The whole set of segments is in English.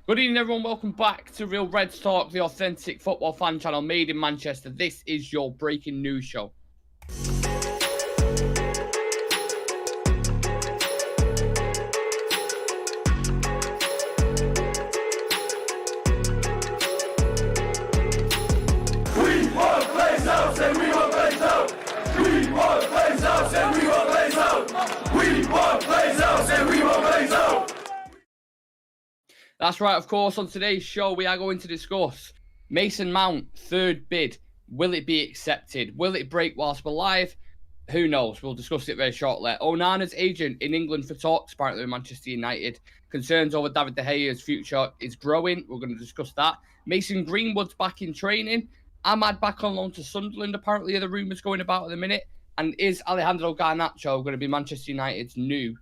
Good evening, everyone. Welcome back to Real Reds Talk, the authentic football fan channel made in Manchester. This is your breaking news show. That's right, of course. On today's show, we are going to discuss Mason Mount, third bid. Will it be accepted? Will it break whilst we're live? Who knows? We'll discuss it very shortly. Onana's agent in England for talks, apparently with Manchester United. Concerns over David De Gea's future is growing. We're going to discuss that. Mason Greenwood's back in training. Ahmad back on loan to Sunderland, apparently, are the rumours going about at the minute. And is Alejandro Garnacho going to be Manchester United's new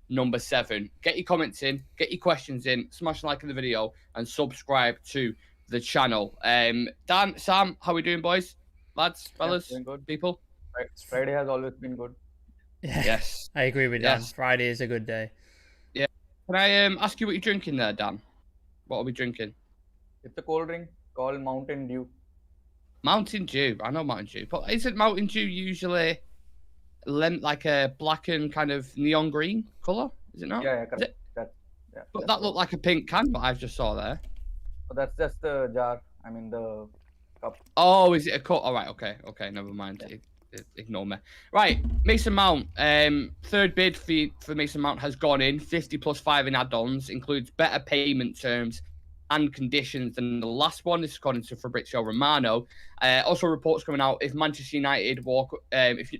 number 7? Get your comments in, get your questions in, smash like in the video, and subscribe to the channel. Dan, Sam, how we doing, boys, lads, fellas, good. people? Friday has always been good. Yes, I agree with Dan. Yes. Friday is a good day. Yeah. Can I ask you what you're drinking there, Dan? What are we drinking? It's a cold drink called Mountain Dew. Mountain Dew. I know Mountain Dew, but isn't Mountain Dew usually like a black and kind of neon green colour? Is it not? Yeah, correct. But that looked like a pink can, but I just saw there. So that's just the jar. I mean the cup. Oh, is it a cup? All right, okay, never mind. Yeah. Ignore me. Right, Mason Mount. Third bid for Mason Mount has gone in. 50 plus 5 in add-ons, includes better payment terms and conditions than the last one. This is according to Fabrizio Romano. Also, reports coming out if Manchester United if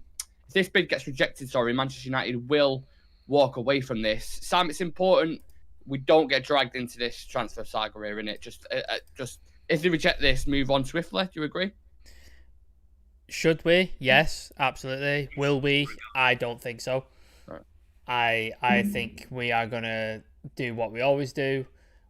this bid gets rejected, Manchester United will walk away from this. Sam, it's important we don't get dragged into this transfer saga here, innit? Just if they reject this, move on swiftly. Do you agree? Should we? Yes, absolutely. Will we? I don't think so. Right. I think we are gonna do what we always do.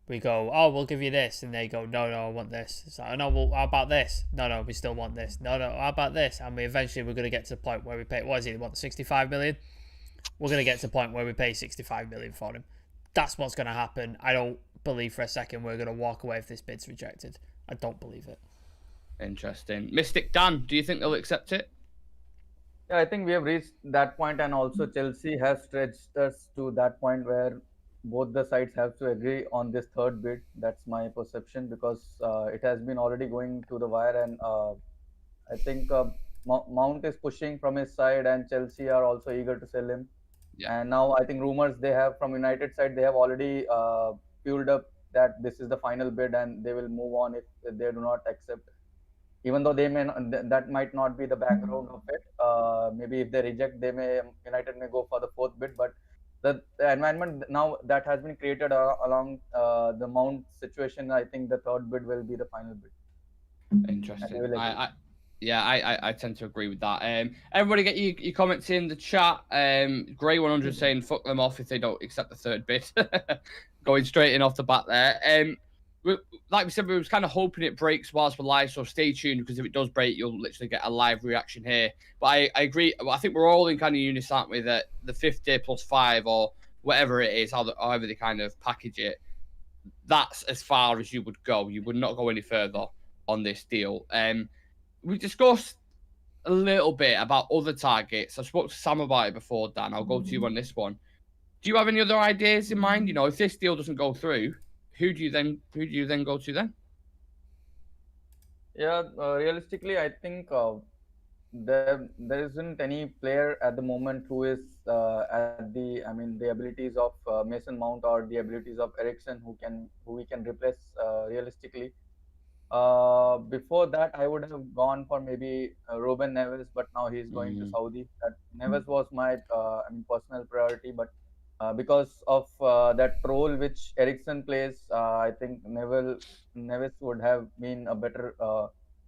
We go, oh, we'll give you this, and they go, no, I want this. It's like, no, well, how about this? No, we still want this. No, how about this? And we're going to get to the point where we pay, what is it, 65 million? We're going to get to the point where we pay 65 million for him. That's what's going to happen. I don't believe for a second we're going to walk away if this bid's rejected. I don't believe it. Interesting. Mystic Dan, do you think they'll accept it? Yeah, I think we have reached that point, and also Chelsea has stretched us to that point where both the sides have to agree on this third bid. That's my perception, because it has been already going to the wire, and I think Mount is pushing from his side, and Chelsea are also eager to sell him. Yeah. And now I think rumors they have from United side, they have already fueled up that this is the final bid and they will move on if they do not accept. Even though they may not, that might not be the background of it. Maybe if they reject, United may go for the fourth bid. But the environment now that has been created along the Mount situation, I think the third bid will be the final bid. Interesting. I tend to agree with that. Everybody get your comments in the chat. Grey 100 saying fuck them off if they don't accept the third bid. Going straight in off the bat there. Like we said, we was kind of hoping it breaks whilst we're live, so stay tuned, because if it does break, you'll literally get a live reaction here. But I agree. I think we're all in kind of unison, aren't we, that the 50 plus 5 or whatever it is, however they kind of package it, that's as far as you would go. You would not go any further on this deal. We discussed a little bit about other targets. I spoke to Sam about it before, Dan. I'll go to you on this one. Do you have any other ideas in mind? You know, if this deal doesn't go through, who do you then go to then? Yeah, realistically, I think there isn't any player at the moment who is at the abilities of Mason Mount or the abilities of Eriksen who we can replace realistically. Before that, I would have gone for maybe Ruben Neves, but now he's going to Saudi. Neves was my personal priority, but because of that role which Eriksen plays, I think Neves would have been a better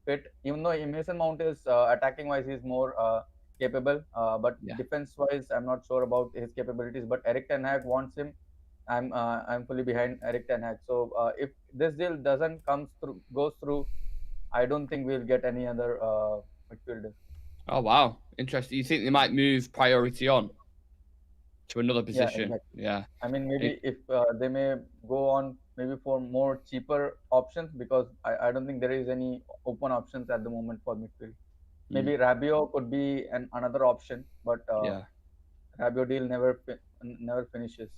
fit. Even though Mason Mount is attacking wise, he's more capable, but defense wise, I'm not sure about his capabilities. But Erik ten Hag wants him. I'm fully behind Erik ten Hag. So if this deal goes through, I don't think we'll get any other midfielder. Oh wow, interesting. You think they might move priority on? to another Yeah, position. exactly. Yeah. I mean, maybe if they may go on maybe for more cheaper options, because I don't think there is any open options at the moment for midfield. Maybe Rabiot could be another option, but Yeah. Rabiot deal never finishes.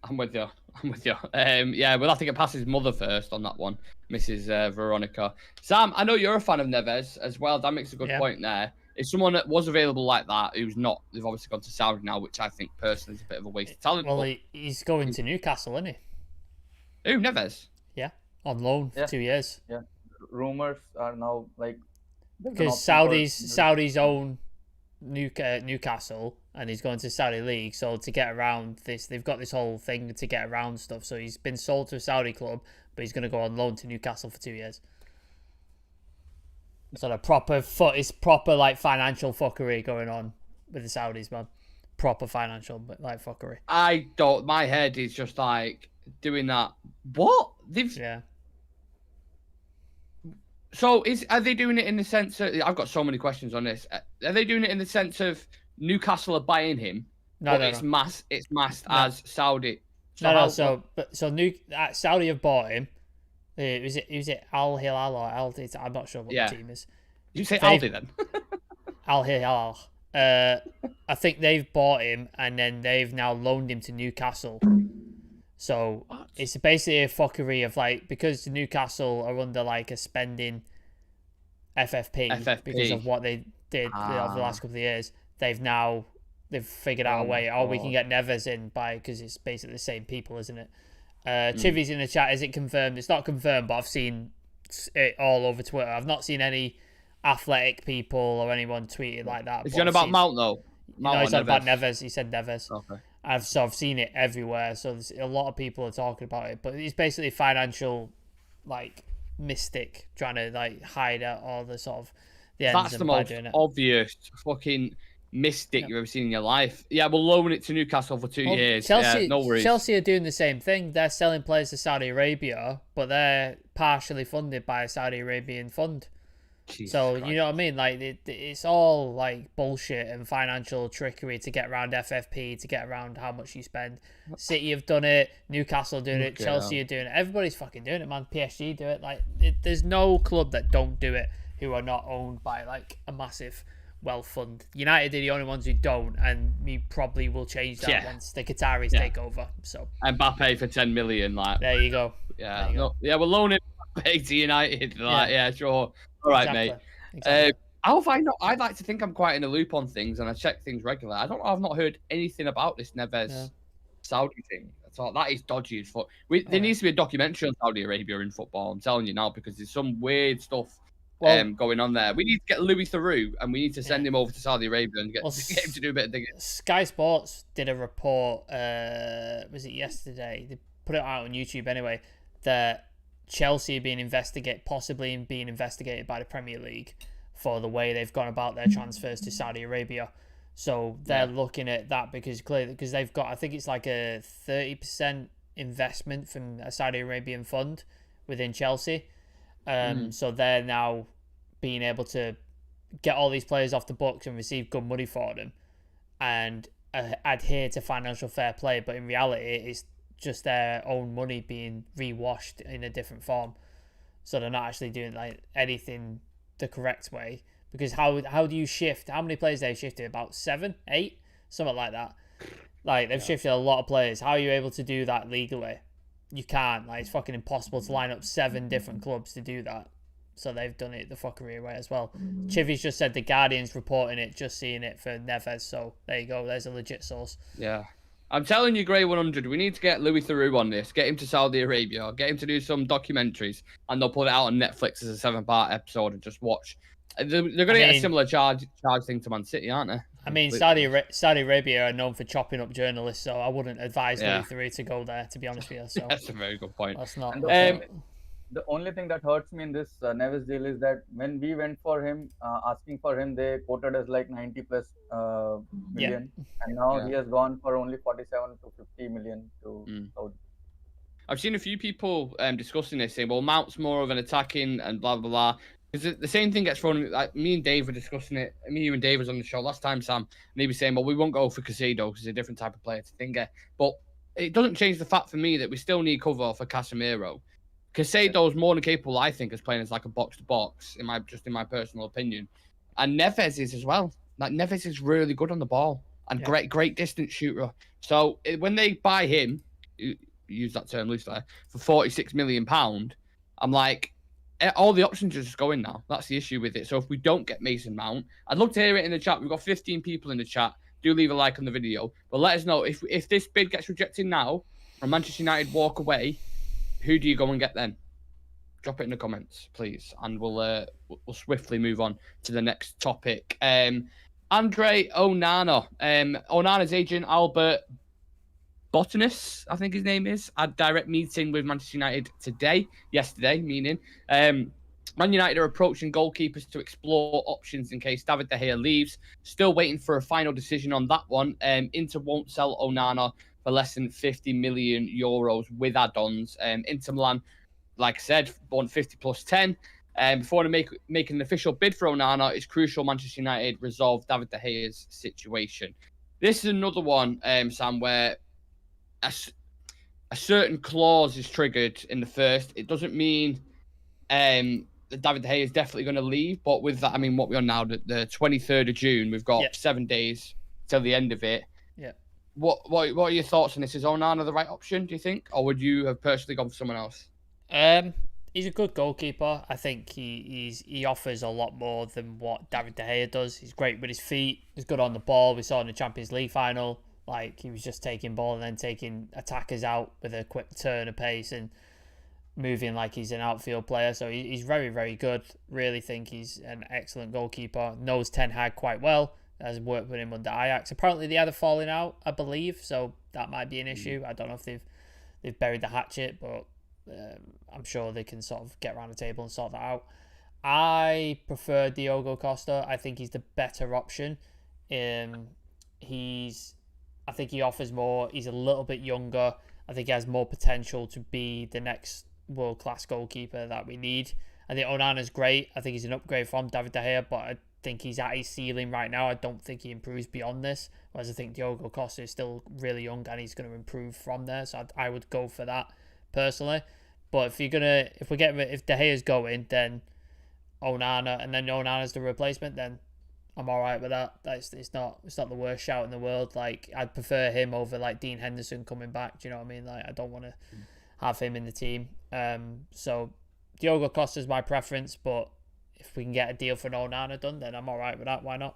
I'm with you. I'm with you. Yeah, we'll have to get past his mother first on that one, Mrs. Veronica. Sam, I know you're a fan of Neves as well. That makes a good point there. If someone that was available like that, who's not, they've obviously gone to Saudi now, which I think personally is a bit of a waste of talent. Well, he's going to Newcastle, isn't he? Who, Neves? Yeah, on loan for 2 years. Yeah, rumors are now like because Saudi's own Newcastle, and he's going to Saudi League. So to get around this, they've got this whole thing to get around stuff. So he's been sold to a Saudi club, but he's going to go on loan to Newcastle for 2 years. So it's proper like financial fuckery going on with the Saudis, man. Proper financial, but like fuckery. My head is just like doing that. What? Yeah. So are they doing it in the sense of, I've got so many questions on this. Are they doing it in the sense of Newcastle are buying him? No, it's masked as Saudi. So Saudi have bought him. Was it Al Hilal or Al? I'm not sure what the team is. Did you say Aldi then? Al Hilal. I think they've bought him and then they've now loaned him to Newcastle. So it's basically a fuckery of like, because Newcastle are under like a spending FFP. Because of what they did over the last couple of years. They've figured out a way. We can get Neves in because it's basically the same people, isn't it? Chivy's in the chat. Is it confirmed? It's not confirmed, but I've seen it all over Twitter. I've not seen any athletic people or anyone tweet it like that. Is he on about Mount though? No, he's on about Neves. He said Neves. Okay. I've seen it everywhere. So there's a lot of people are talking about it, but it's basically financial, like mystic trying to like hide out all the sort of the ends. That's the most obvious fucking mystic you've ever seen in your life. Yeah, we'll loan it to Newcastle for 2 years. Chelsea, no worries. Chelsea are doing the same thing. They're selling players to Saudi Arabia, but they're partially funded by a Saudi Arabian fund. Jesus Christ. You know what I mean? Like it's all like bullshit and financial trickery to get around FFP, to get around how much you spend. City have done it, Newcastle doing it, Chelsea are doing it. Everybody's fucking doing it, man. PSG do it. Like there's no club that don't do it who are not owned by like a massive wealth fund. United are the only ones who don't, and we probably will change that once the Qataris take over. So Mbappe for 10 million, like there you go. Yeah, we're loaning Mbappe to United. Like, sure. All right, mate. Exactly. How have I not? I'd like to think I'm quite in the loop on things, and I check things regularly. I've not heard anything about this Neves Saudi thing. That is dodgy as fuck. There needs to be a documentary on Saudi Arabia in football. I'm telling you now, because there's some weird stuff going on there. We need to get Louis Theroux, and we need to send him over to Saudi Arabia and get him to do a bit of digging. Sky Sports did a report. Was it yesterday? They put it out on YouTube anyway. That Chelsea are possibly being investigated by the Premier League for the way they've gone about their transfers to Saudi Arabia. So they're looking at that because they've got, I think it's like a 30% investment from a Saudi Arabian fund within Chelsea. So they're now being able to get all these players off the books and receive good money for them and adhere to financial fair play. But in reality, it's just their own money being rewashed in a different form. So they're not actually doing like anything the correct way. Because how do you shift? How many players they've shifted? About 7, 8? Something like that. Like they've shifted a lot of players. How are you able to do that legally? You can't. Like it's fucking impossible to line up 7 different clubs to do that. So they've done it the fuckery way as well. Chivy's just said the Guardian's reporting it, just seeing it for Neves. So there you go. There's a legit source. Yeah. I'm telling you, Grey 100, we need to get Louis Theroux on this, get him to Saudi Arabia, get him to do some documentaries, and they'll put it out on Netflix as a 7-part episode and just watch. They're going to get a similar charge thing to Man City, aren't they? I mean, Saudi Arabia are known for chopping up journalists, so I wouldn't advise Louis Theroux to go there, to be honest with you. So that's a very good point. That's not. The only thing that hurts me in this Neves deal is that when we went for him, asking for him, they quoted us like 90 plus million, and now he has gone for only 47 to 50 million to Saudi. I've seen a few people discussing this, saying, well, Mount's more of an attacking and blah, blah, blah. Because the same thing gets thrown. Like me and Dave were discussing it. Me and Dave was on the show last time, Sam, and he was saying, "Well, we won't go for Casido because he's a different type of player to Finger." But it doesn't change the fact for me that we still need cover for Casemiro. Casado's more than capable, I think, as playing as like a box to box. In my personal opinion, and Neves is as well. Like Neves is really good on the ball and great distance shooter. So when they buy him, use that term loosely, for £46 million, I'm like, all the options are just going now. That's the issue with it. So if we don't get Mason Mount, I'd love to hear it in the chat. We've got 15 people in the chat. Do leave a like on the video, but let us know if this bid gets rejected now and Manchester United walk away, who do you go and get then? Drop it in the comments, please, and we'll swiftly move on to the next topic. Andre Onana, Onana's agent Albert Botanist, I think his name is, had direct meeting with Manchester United yesterday, meaning Man United are approaching goalkeepers to explore options in case David De Gea leaves. Still waiting for a final decision on that one. Inter won't sell Onana for less than €50 million with add-ons. Inter Milan, like I said, want 50 plus 10. Before they make an official bid for Onana, it's crucial Manchester United resolve David De Gea's situation. This is another one, Sam, where a certain clause is triggered in the first. It doesn't mean that David De Gea is definitely going to leave, but with that, I mean, what we're on now, the 23rd of June, we've got 7 days till the end of it. Yeah. What are your thoughts on this? Is Onana the right option, do you think? Or would you have personally gone for someone else? He's a good goalkeeper. I think he offers a lot more than what David De Gea does. He's great with his feet. He's good on the ball. We saw in the Champions League final, like he was just taking ball and then taking attackers out with a quick turn of pace and moving like he's an outfield player. So he's very, very good. Really think he's an excellent goalkeeper. Knows Ten Hag quite well. Has worked with him under Ajax. Apparently they had a falling out, I believe. So that might be an issue. I don't know if they've buried the hatchet, but I'm sure they can sort of get around the table and sort that out. I prefer Diogo Costa. I think he's the better option. I think he offers more. He's a little bit younger. I think he has more potential to be the next world-class goalkeeper that we need. I think Onana's great. I think he's an upgrade from David De Gea, but I think he's at his ceiling right now. I don't think he improves beyond this. Whereas I think Diogo Costa is still really young and he's going to improve from there. So I would go for that personally. But if De Gea's going, then Onana, and then Onana's the replacement, then I'm all right with that. It's not the worst shout in the world. Like I'd prefer him over like Dean Henderson coming back. Do you know what I mean? Like I don't want to have him in the team. So Diogo Costa's my preference, but if we can get a deal for Onana done, then I'm all right with that. Why not?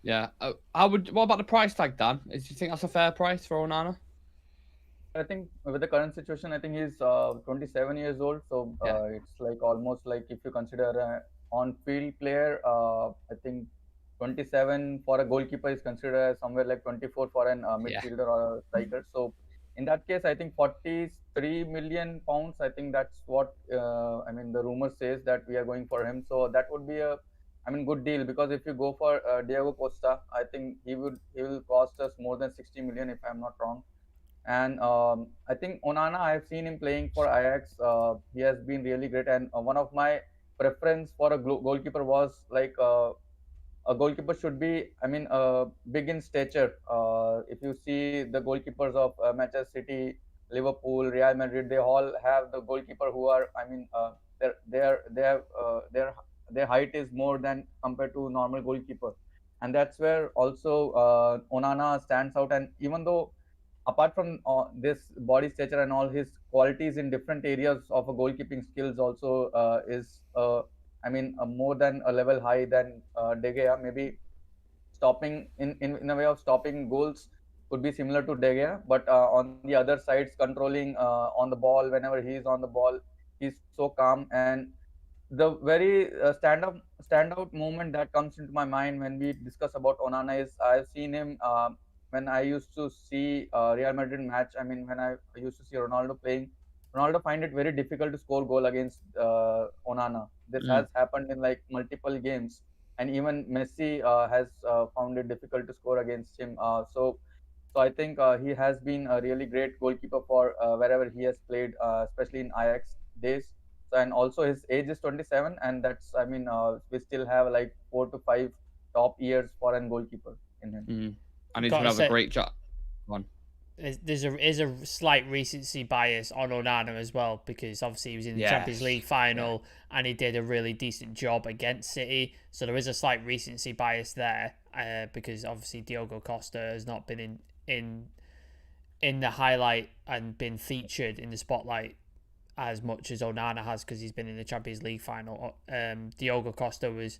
Yeah. What about the price tag, Dan? Do you think that's a fair price for Onana? I think with the current situation, I think he's 27 years old. So it's like almost like if you consider an on-field player, I think 27 for a goalkeeper is considered as somewhere like 24 for an midfielder or a striker. So in that case, I think 43 million pounds. I think that's what the rumor says that we are going for him. So that would be a good deal, because if you go for Diego Costa, I think he will cost us more than 60 million if I'm not wrong. And I think Onana, I've seen him playing for Ajax. He has been really great. And one of my preference for a goalkeeper was like a goalkeeper should be, big in stature. If you see the goalkeepers of Manchester City, Liverpool, Real Madrid, they all have the goalkeeper who are, their height is more than compared to normal goalkeeper. And that's where also Onana stands out. And even though apart from this body stature and all, his qualities in different areas of a goalkeeping skills also is more than a level high than De Gea. Maybe stopping in a way of stopping goals could be similar to De Gea, but on the other sides, controlling on the ball, whenever he is on the ball, he's so calm. And the very standout moment that comes into my mind when we discuss about Onana is I've seen him when I used to see Real Madrid match. When I used to see Ronaldo playing, Ronaldo find it very difficult to score goal against Onana. This has happened in like multiple games, and even Messi has found it difficult to score against him. So I think he has been a really great goalkeeper for wherever he has played, especially in Ajax days. and also his age is 27, and that's I mean we still have like 4 to 5 top years for an goalkeeper in him. And he's Gotta gonna have say- a great job. One. Is a slight recency bias on Onana as well, because obviously he was in the Champions League final and he did a really decent job against City, so there is a slight recency bias there, because obviously Diogo Costa has not been in the highlight and been featured in the spotlight as much as Onana has, because he's been in the Champions League final. Diogo Costa was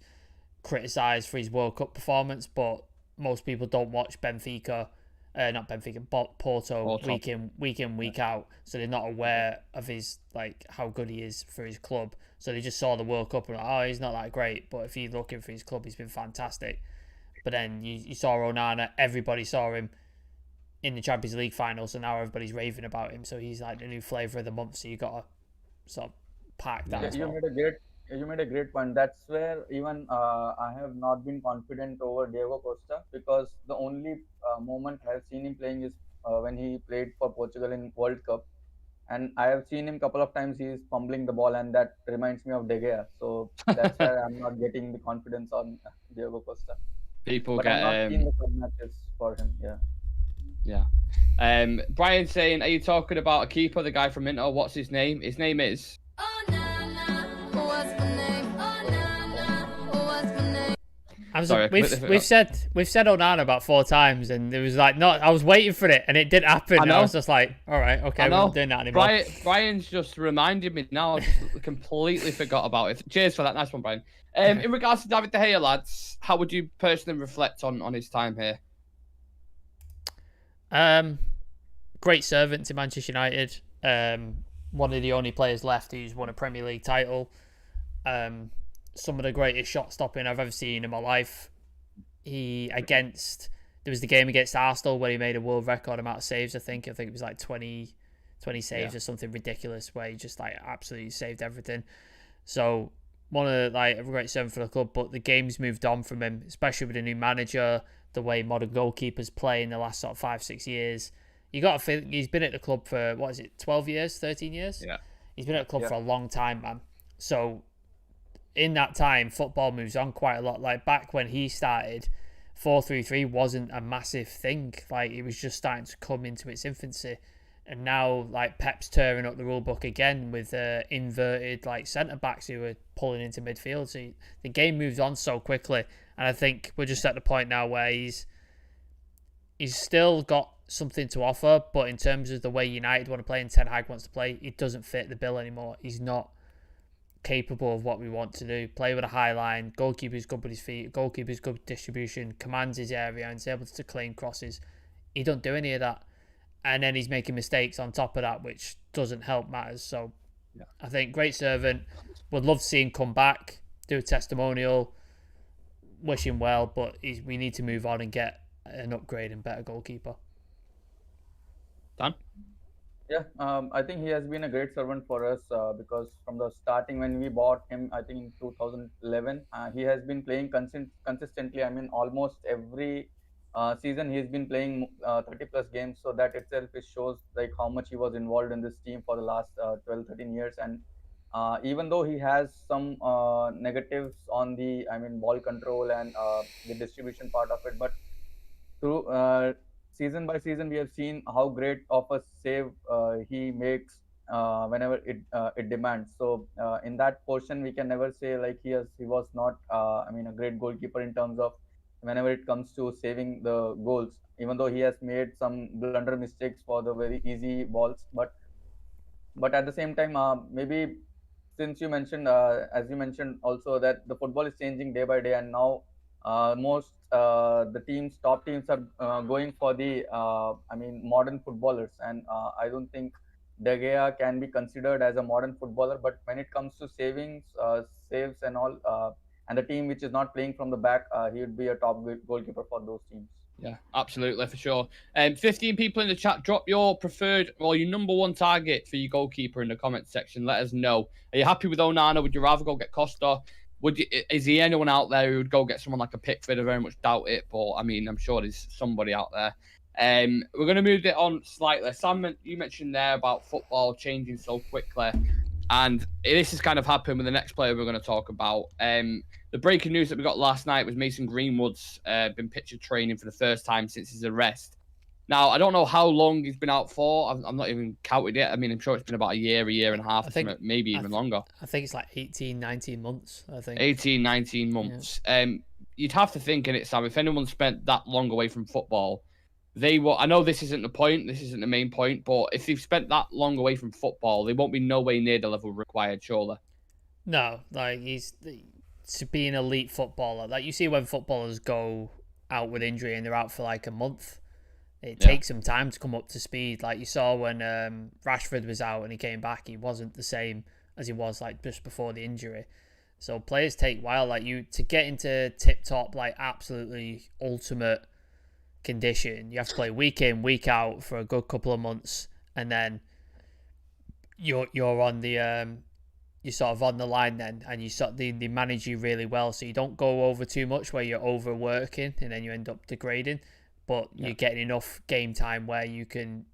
criticised for his World Cup performance, but most people don't watch Benfica. Not Benfica, Porto. week in, week out. So they're not aware of his, like, how good he is for his club. So they just saw the World Cup and like, oh, he's not that great. But if you're looking for his club, he's been fantastic. But then you saw Onana, everybody saw him in the Champions League final, so now everybody's raving about him. So he's like the new flavour of the month. So you got to sort of pack that as well. You made a great point. That's where even I have not been confident over Diego Costa, because the only moment I have seen him playing is when he played for Portugal in World Cup, and I have seen him couple of times. He is fumbling the ball, and that reminds me of De Gea. So that's why I'm not getting the confidence on Diego Costa. People But get I'm not seeing the club matches for him. Yeah. Brian saying, are you talking about a keeper, the guy from Inter? What's his name? His name is. I'm Sorry, we've said Onana about 4 times, and it was like, no, I was waiting for it, and it didn't happen. I know. I was just like, all right, okay, we're not doing that anymore. Brian's just reminded me now. I just completely forgot about it. Cheers for that. Nice one, Brian. In regards to David De Gea, lads, how would you personally reflect on his time here? Great servant to Manchester United. One of the only players left who's won a Premier League title. Some of the greatest shot stopping I've ever seen in my life. There was the game against Arsenal where he made a world record amount of saves. I think it was like 20 saves or something ridiculous, where he just like absolutely saved everything. So one of a great servant for the club, but the game's moved on from him, especially with a new manager, the way modern goalkeepers play in the last sort of 5-6 years. You got to feel he's been at the club for 12 years, 13 years? Yeah. He's been at the club for a long time, man. So in that time, football moves on quite a lot. Like back when he started, 4-3-3 wasn't a massive thing. Like it was just starting to come into its infancy. And now like Pep's tearing up the rule book again with inverted like centre backs who are pulling into midfield. So the game moves on so quickly, and I think we're just at the point now where he's still got something to offer, but in terms of the way United want to play and Ten Hag wants to play, it doesn't fit the bill anymore. He's not capable of what we want to do. Play with a high line, goalkeeper's good with his feet, goalkeeper's good distribution, commands his area and is able to claim crosses. He don't do any of that. And then he's making mistakes on top of that, which doesn't help matters. So I think great servant. Would love to see him come back, do a testimonial, wish him well, but we need to move on and get an upgrade and better goalkeeper. Dan? Yeah, I think he has been a great servant for us because from the starting when we bought him, I think in 2011, he has been playing consistently. I mean, almost every season he has been playing 30 plus games. So that itself shows like how much he was involved in this team for the last 12, 13 years. And even though he has some negatives on the, ball control and the distribution part of it, but through season by season, we have seen how great of a save he makes whenever it demands. So in that portion, we can never say like he was not a great goalkeeper in terms of whenever it comes to saving the goals. Even though he has made some blunder mistakes for the very easy balls, but at the same time, maybe since you mentioned, as you mentioned also that the football is changing day by day, and now most the top teams are going for the modern footballers, and I don't think De Gea can be considered as a modern footballer. But when it comes to saves and all, and the team which is not playing from the back, he would be a top goalkeeper for those teams. Yeah, absolutely, for sure. 15 people in the chat, drop your preferred or your number one target for your goalkeeper in the comment section. Let us know. Are you happy with Onana? Would you rather go get Costa? Is there anyone out there who would go get someone like a Pickford? I very much doubt it, but I mean, I'm sure there's somebody out there. We're going to move it on slightly. Sam, you mentioned there about football changing so quickly. And this has kind of happened with the next player we're going to talk about. The breaking news that we got last night was Mason Greenwood's been pictured training for the first time since his arrest. Now, I don't know how long he's been out for. I'm not even counted yet. I mean, I'm sure it's been about a year and a half, maybe even longer. I think it's like 18, 19 months, I think. 18, 19 months. Yeah. You'd have to think in it, Sam, if anyone spent that long away from football, they will. I know this isn't the point, this isn't the main point, but if they've spent that long away from football, they won't be no way near the level required, surely. No, like to be an elite footballer. Like you see when footballers go out with injury and they're out for like a month, it takes some time to come up to speed. Like you saw when Rashford was out and he came back, he wasn't the same as he was like just before the injury. So players take a while. Like you to get into tip top, like absolutely ultimate condition, you have to play week in, week out for a good couple of months, and then you're on the you're sort of on the line then, and they manage you really well, so you don't go over too much where you're overworking and then you end up degrading, but you're getting enough game time where you can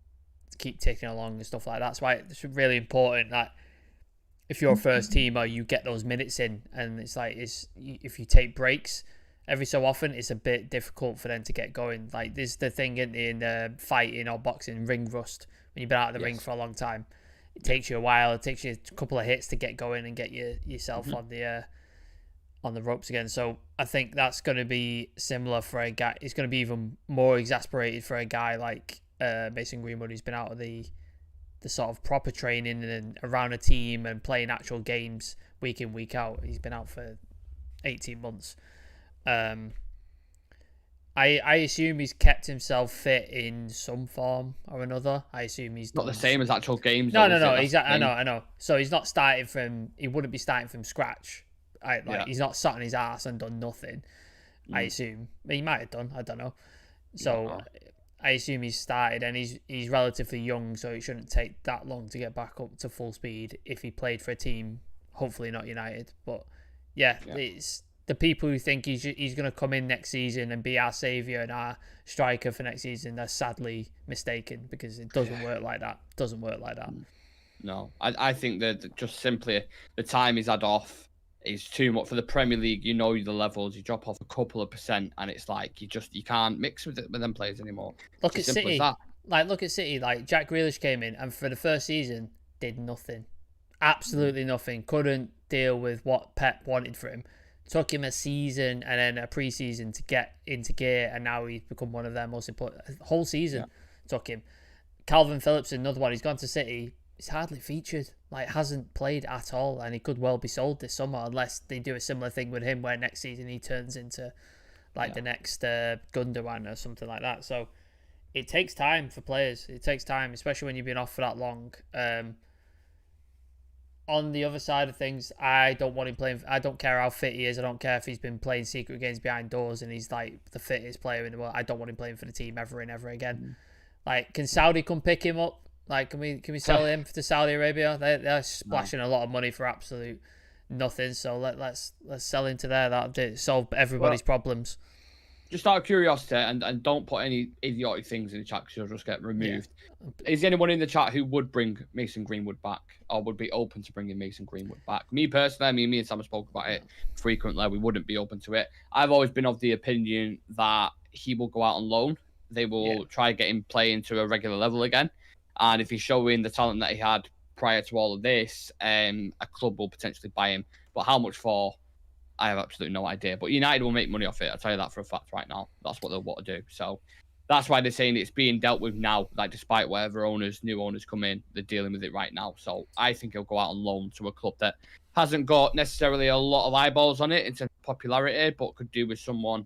keep ticking along and stuff like that. That's why it's really important that if you're a first teamer, you get those minutes in, and it's like if you take breaks every so often, it's a bit difficult for them to get going. Like there's the thing in fighting or boxing, ring rust. When you've been out of the ring for a long time, it takes you a while. It takes you a couple of hits to get going and get yourself on the ropes again. So I think that's going to be similar for a guy. It's going to be even more exasperated for a guy like Mason Greenwood, who's been out of the sort of proper training and around a team and playing actual games week in, week out. He's been out for 18 months. I assume he's kept himself fit in some form or another. I assume he's not the same as actual games. No. Exactly. I know. So he's not starting from. He wouldn't be starting from scratch. He's not sat on his ass and done nothing. I assume he might have done. I don't know. So I assume he's started, and he's relatively young, so it shouldn't take that long to get back up to full speed if he played for a team. Hopefully not United, but it's. The people who think he's going to come in next season and be our saviour and our striker for next season, they're sadly mistaken, because it doesn't work like that. It doesn't work like that. No, I think that just simply the time he's had off is too much for the Premier League. You know the levels, you drop off a couple of percent, and it's like you can't mix with them players anymore. Look at City. Look at City. Like Jack Grealish came in and for the first season did nothing, absolutely nothing. Couldn't deal with what Pep wanted for him. Took him a season and then a pre-season to get into gear, and now he's become one of their most important. Whole season took him. Calvin Phillips, another one. He's gone to City. He's hardly featured. Like, hasn't played at all, and he could well be sold this summer unless they do a similar thing with him, where next season he turns into the next Gundogan or something like that. So it takes time for players. It takes time, especially when you've been off for that long. On the other side of things, I don't want him playing. I don't care how fit he is. I don't care if he's been playing secret games behind doors and he's like the fittest player in the world. I don't want him playing for the team ever and ever again. Like, can Saudi come pick him up? Like, can we sell him to Saudi Arabia? They're splashing a lot of money for absolute nothing. So let's sell him to there. That'll solve everybody's problems. Just out of curiosity, and don't put any idiotic things in the chat because you'll just get removed. Is there anyone in the chat who would bring Mason Greenwood back, or would be open to bringing Mason Greenwood back? Me personally, me and Sam have spoken about it frequently. We wouldn't be open to it. I've always been of the opinion that he will go out on loan. They will try to get him playing to a regular level again. And if he's showing the talent that he had prior to all of this, a club will potentially buy him. But how much for? I have absolutely no idea. But United will make money off it. I'll tell you that for a fact right now. That's what they'll want to do. So that's why they're saying it's being dealt with now. Like, despite whatever new owners come in, they're dealing with it right now. So I think he'll go out on loan to a club that hasn't got necessarily a lot of eyeballs on it in terms of popularity, but could do with someone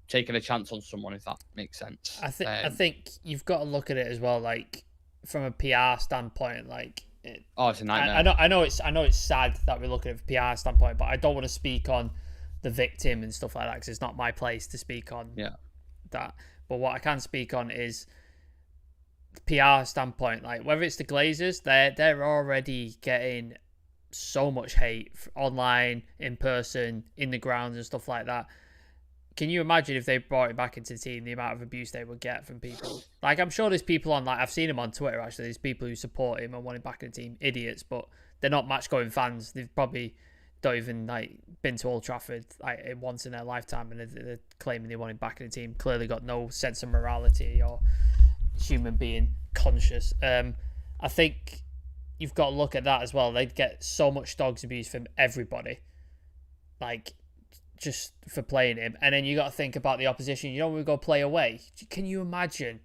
taking a chance on someone, if that makes sense. I think you've got to look at it as well, like from a PR standpoint, like. It's a nightmare. I know it's sad that we look at it from a PR standpoint, but I don't want to speak on the victim and stuff like that because it's not my place to speak on that. But what I can speak on is the PR standpoint. Like, whether it's the Glazers, they're already getting so much hate online, in person, in the grounds and stuff like that. can you imagine if they brought him back into the team, the amount of abuse they would get from people? Like, I'm sure there's people on, like, I've seen him on Twitter, actually. There's people who support him and want him back in the team. Idiots, but they're not match-going fans. They've probably don't even, like, been to Old Trafford, like, once in their lifetime, and they're claiming they want him back in the team. Clearly got no sense of morality or human being conscious. I think you've got to look at that as well. They'd get so much dogs abuse from everybody. Like, just for playing him. And then you got to think about the opposition. You know, when we go play away, can you imagine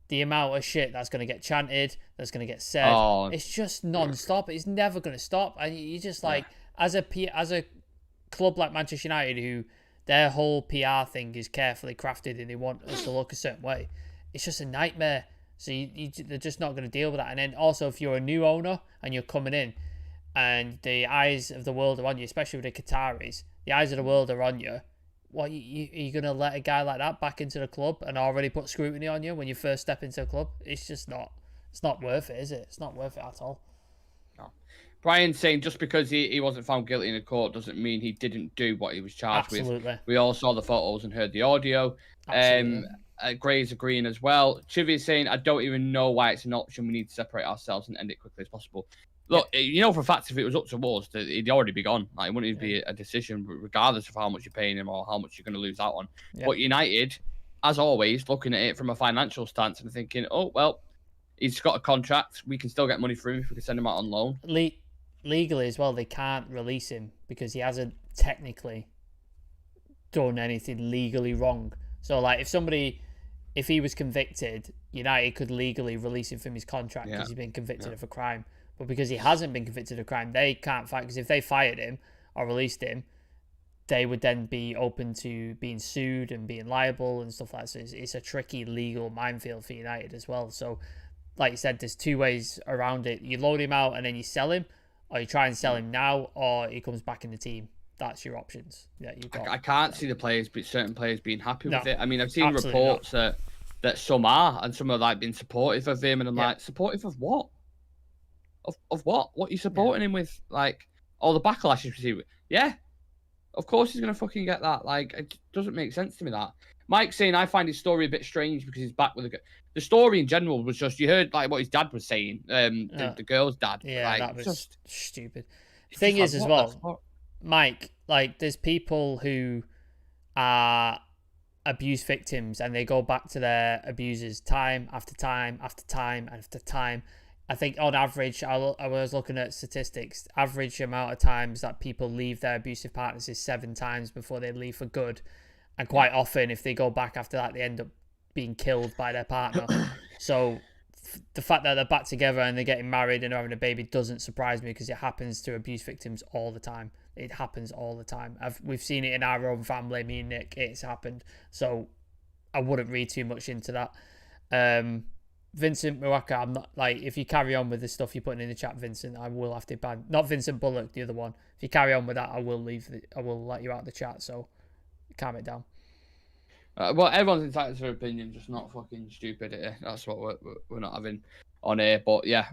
the amount of shit that's going to get chanted, that's going to get said? It's just non-stop. It's never going to stop. And you just like, as a club like Manchester United, who their whole PR thing is carefully crafted and they want us to look a certain way, it's just a nightmare. So they're just not going to deal with that. And then also, if you're a new owner and you're coming in and the eyes of the world are on you, especially with the Qataris, the eyes of the world are on you. What, are you going to let a guy like that back into the club and already put scrutiny on you when you first step into a club? It's just not. It's not worth it, is it? It's not worth it at all. No. Brian's saying just because he wasn't found guilty in a court doesn't mean he didn't do what he was charged with. We all saw the photos and heard the audio. Gray's agreeing as well. Chivy is saying, I don't even know why it's an option. We need to separate ourselves and end it quickly as possible. Look, you know for a fact, if it was up to us, he'd already be gone. Like, it wouldn't even be a decision, regardless of how much you're paying him or how much you're going to lose out on. But United, as always, looking at it from a financial stance and thinking, oh, well, he's got a contract. We can still get money for him if we can send him out on loan. Legally as well, they can't release him because he hasn't technically done anything legally wrong. So, like, if he was convicted, United could legally release him from his contract because he's been convicted of a crime. But because he hasn't been convicted of a crime, they can't fight. Because if they fired him or released him, they would then be open to being sued and being liable and stuff like that. So it's a tricky legal minefield for United as well. So, like you said, there's two ways around it. You load him out and then you sell him, or you try and sell him now, or he comes back in the team. That's your options. Yeah, you've got. I can't see the players, but certain players being happy with it. I mean, I've seen reports that some are, and some are like being supportive of him, and I'm like, supportive of what? Of what? What are you supporting him with? Like, all the backlash he's received? Yeah, of course he's gonna fucking get that. Like, it doesn't make sense to me that. Mike's saying I find his story a bit strange because he's back with the story in general was just, you heard like what his dad was saying, the girl's dad. Yeah, like, that was just stupid. The thing is, as well, Mike, like, there's people who are abuse victims and they go back to their abusers time after time after time after time. I think on average, I was looking at statistics, average amount of times that people leave their abusive partners is 7 times before they leave for good. And quite often, if they go back after that, they end up being killed by their partner. So the fact that they're back together and they're getting married and they're having a baby doesn't surprise me because it happens to abuse victims all the time. It happens all the time. We've seen it in our own family, me and Nick. It's happened. So I wouldn't read too much into that. Vincent Mwaka, I'm not, like, if you carry on with the stuff you're putting in the chat, Vincent, I will have to ban. Not Vincent Bullock, the other one. If you carry on with that, I will let you out of the chat. So calm it down. Well, everyone's entitled to their opinion, just not fucking stupidity. That's what we're not having on here. But yeah,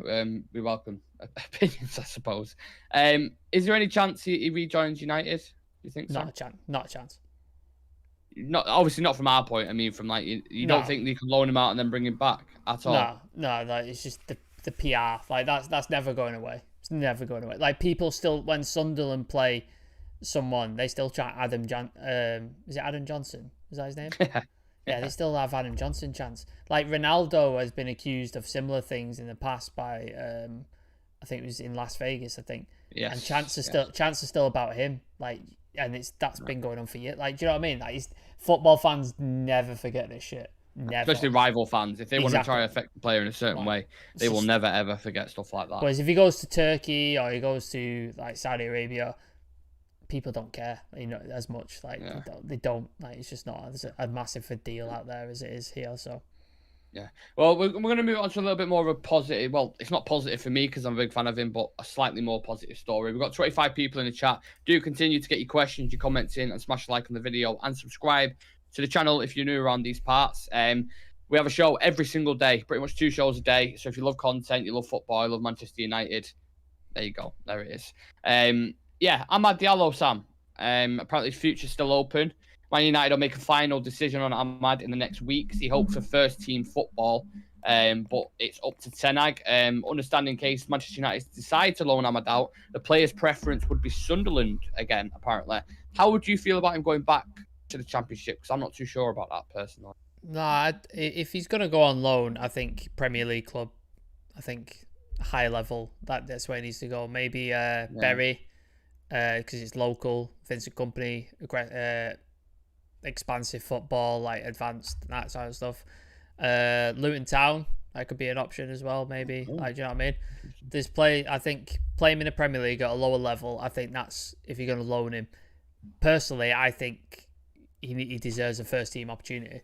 we welcome opinions, I suppose. Is there any chance he rejoins United? Do you think so? Not a chance. Not obviously not from our point. I mean, from like you don't think they can loan him out and then bring him back at all? No. Like, it's just the PR. Like, that's never going away. It's never going away. Like, people still, when Sunderland play someone, they still chant Adam is it Adam Johnson? Is that his name? Yeah, they still have Adam Johnson chants. Like, Ronaldo has been accused of similar things in the past by I think it was in Las Vegas, I think. Yes. And chants are still about him. Like, and that's been going on for years. Like, do you know what I mean? Like, football fans never forget this shit. Never. Especially rival fans. If they want to try to affect the player in a certain way, they will never ever forget stuff like that. Whereas if he goes to Turkey or he goes to like Saudi Arabia, people don't care, as much. Like, they don't. Like, it's just not a massive deal out there as it is here. So. Yeah. Well, we're going to move on to a little bit more of a positive. Well, it's not positive for me because I'm a big fan of him, but a slightly more positive story. We've got 25 people in the chat. Do continue to get your questions, your comments in, and smash a like on the video and subscribe to the channel if you're new around these parts. We have a show every single day, pretty much 2 shows a day. So if you love content, you love football, you love Manchester United, there you go. There it is. Yeah, Ahmad Diallo, Sam. Apparently his future's still open. Man United will make a final decision on Ahmad in the next weeks. He hopes for first-team football, but it's up to Ten Hag. Understanding in case Manchester United decide to loan Ahmad out, the player's preference would be Sunderland again, apparently. How would you feel about him going back to the Championship? Because I'm not too sure about that personally. Nah, if he's going to go on loan, I think Premier League club. I think high level. That's where he needs to go. Maybe Bury, because it's local. Vincent Company, expansive football, like advanced, that sort of stuff. Luton Town, that could be an option as well, maybe. Like, do you know what I mean? I think play him in the Premier League at a lower level. I think that's if you're going to loan him. Personally, I think he deserves a first team opportunity.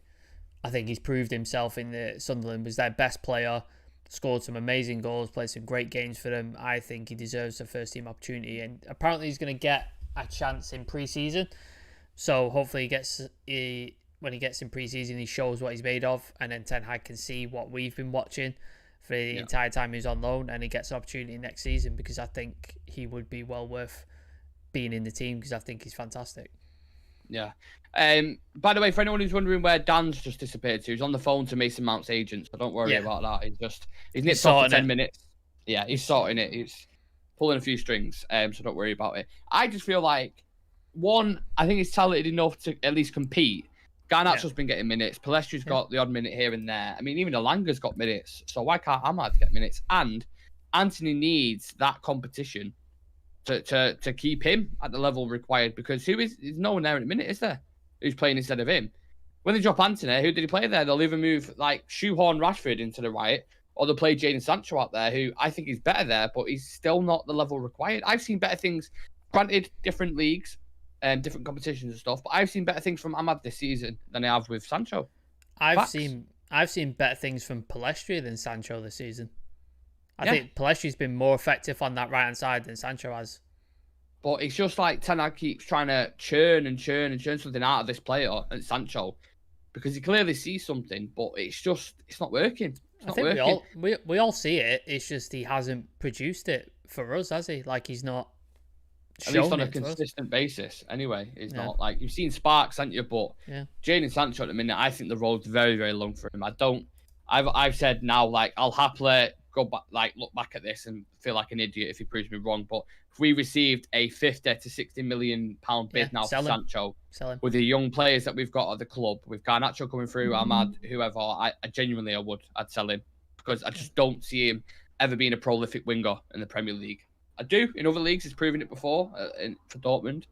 I think he's proved himself in the Sunderland, was their best player, scored some amazing goals, played some great games for them. I think he deserves a first team opportunity, and apparently he's going to get a chance in pre-season. So hopefully when he gets in pre-season, he shows what he's made of, and then Ten Hag can see what we've been watching for the entire time he's on loan, and he gets an opportunity next season, because I think he would be well worth being in the team, because I think he's fantastic. Yeah. By the way, for anyone who's wondering where Dan's just disappeared to, he's on the phone to Mason Mount's agent, so don't worry about that. He's nipped off for 10 minutes. Yeah, he's sorting it. He's pulling a few strings, so don't worry about it. I just feel like, one, I think he's talented enough to at least compete. Garnacho's been getting minutes. Palestri's got the odd minute here and there. I mean, even Alanga's got minutes, so why can't Ahmad get minutes? And Anthony needs that competition to keep him at the level required, because there's no one there in a minute, is there, who's playing instead of him? When they drop Anthony, who did he play there? They'll either move like shoehorn Rashford into the right, or they'll play Jadon Sancho out there, who I think is better there, but he's still not the level required. I've seen better things, granted, different leagues and different competitions and stuff, but I've seen better things from Ahmad this season than I have with Sancho. I've seen better things from Palestri than Sancho this season. I think Palestri's been more effective on that right-hand side than Sancho has. But it's just like Ten Hag keeps trying to churn something out of this player and Sancho, because he clearly sees something, but it's not working. I think we all see it. It's just he hasn't produced it for us, has he? Like, he's not. At least on a consistent basis. Anyway, he's not. Like, you've seen sparks, haven't you? But Jadon Sancho at the minute, I think the road's very, very long for him. I've said now, like, I'll happily go back, like, look back at this and feel like an idiot if he proves me wrong. But if we received a 50 to 60 million pound bid now for Sancho, with the young players that we've got at the club, with Garnacho coming through, Ahmad, whoever, I genuinely I'd sell him, because I just don't see him ever being a prolific winger in the Premier League. I do in other leagues. He's proven it before for Dortmund.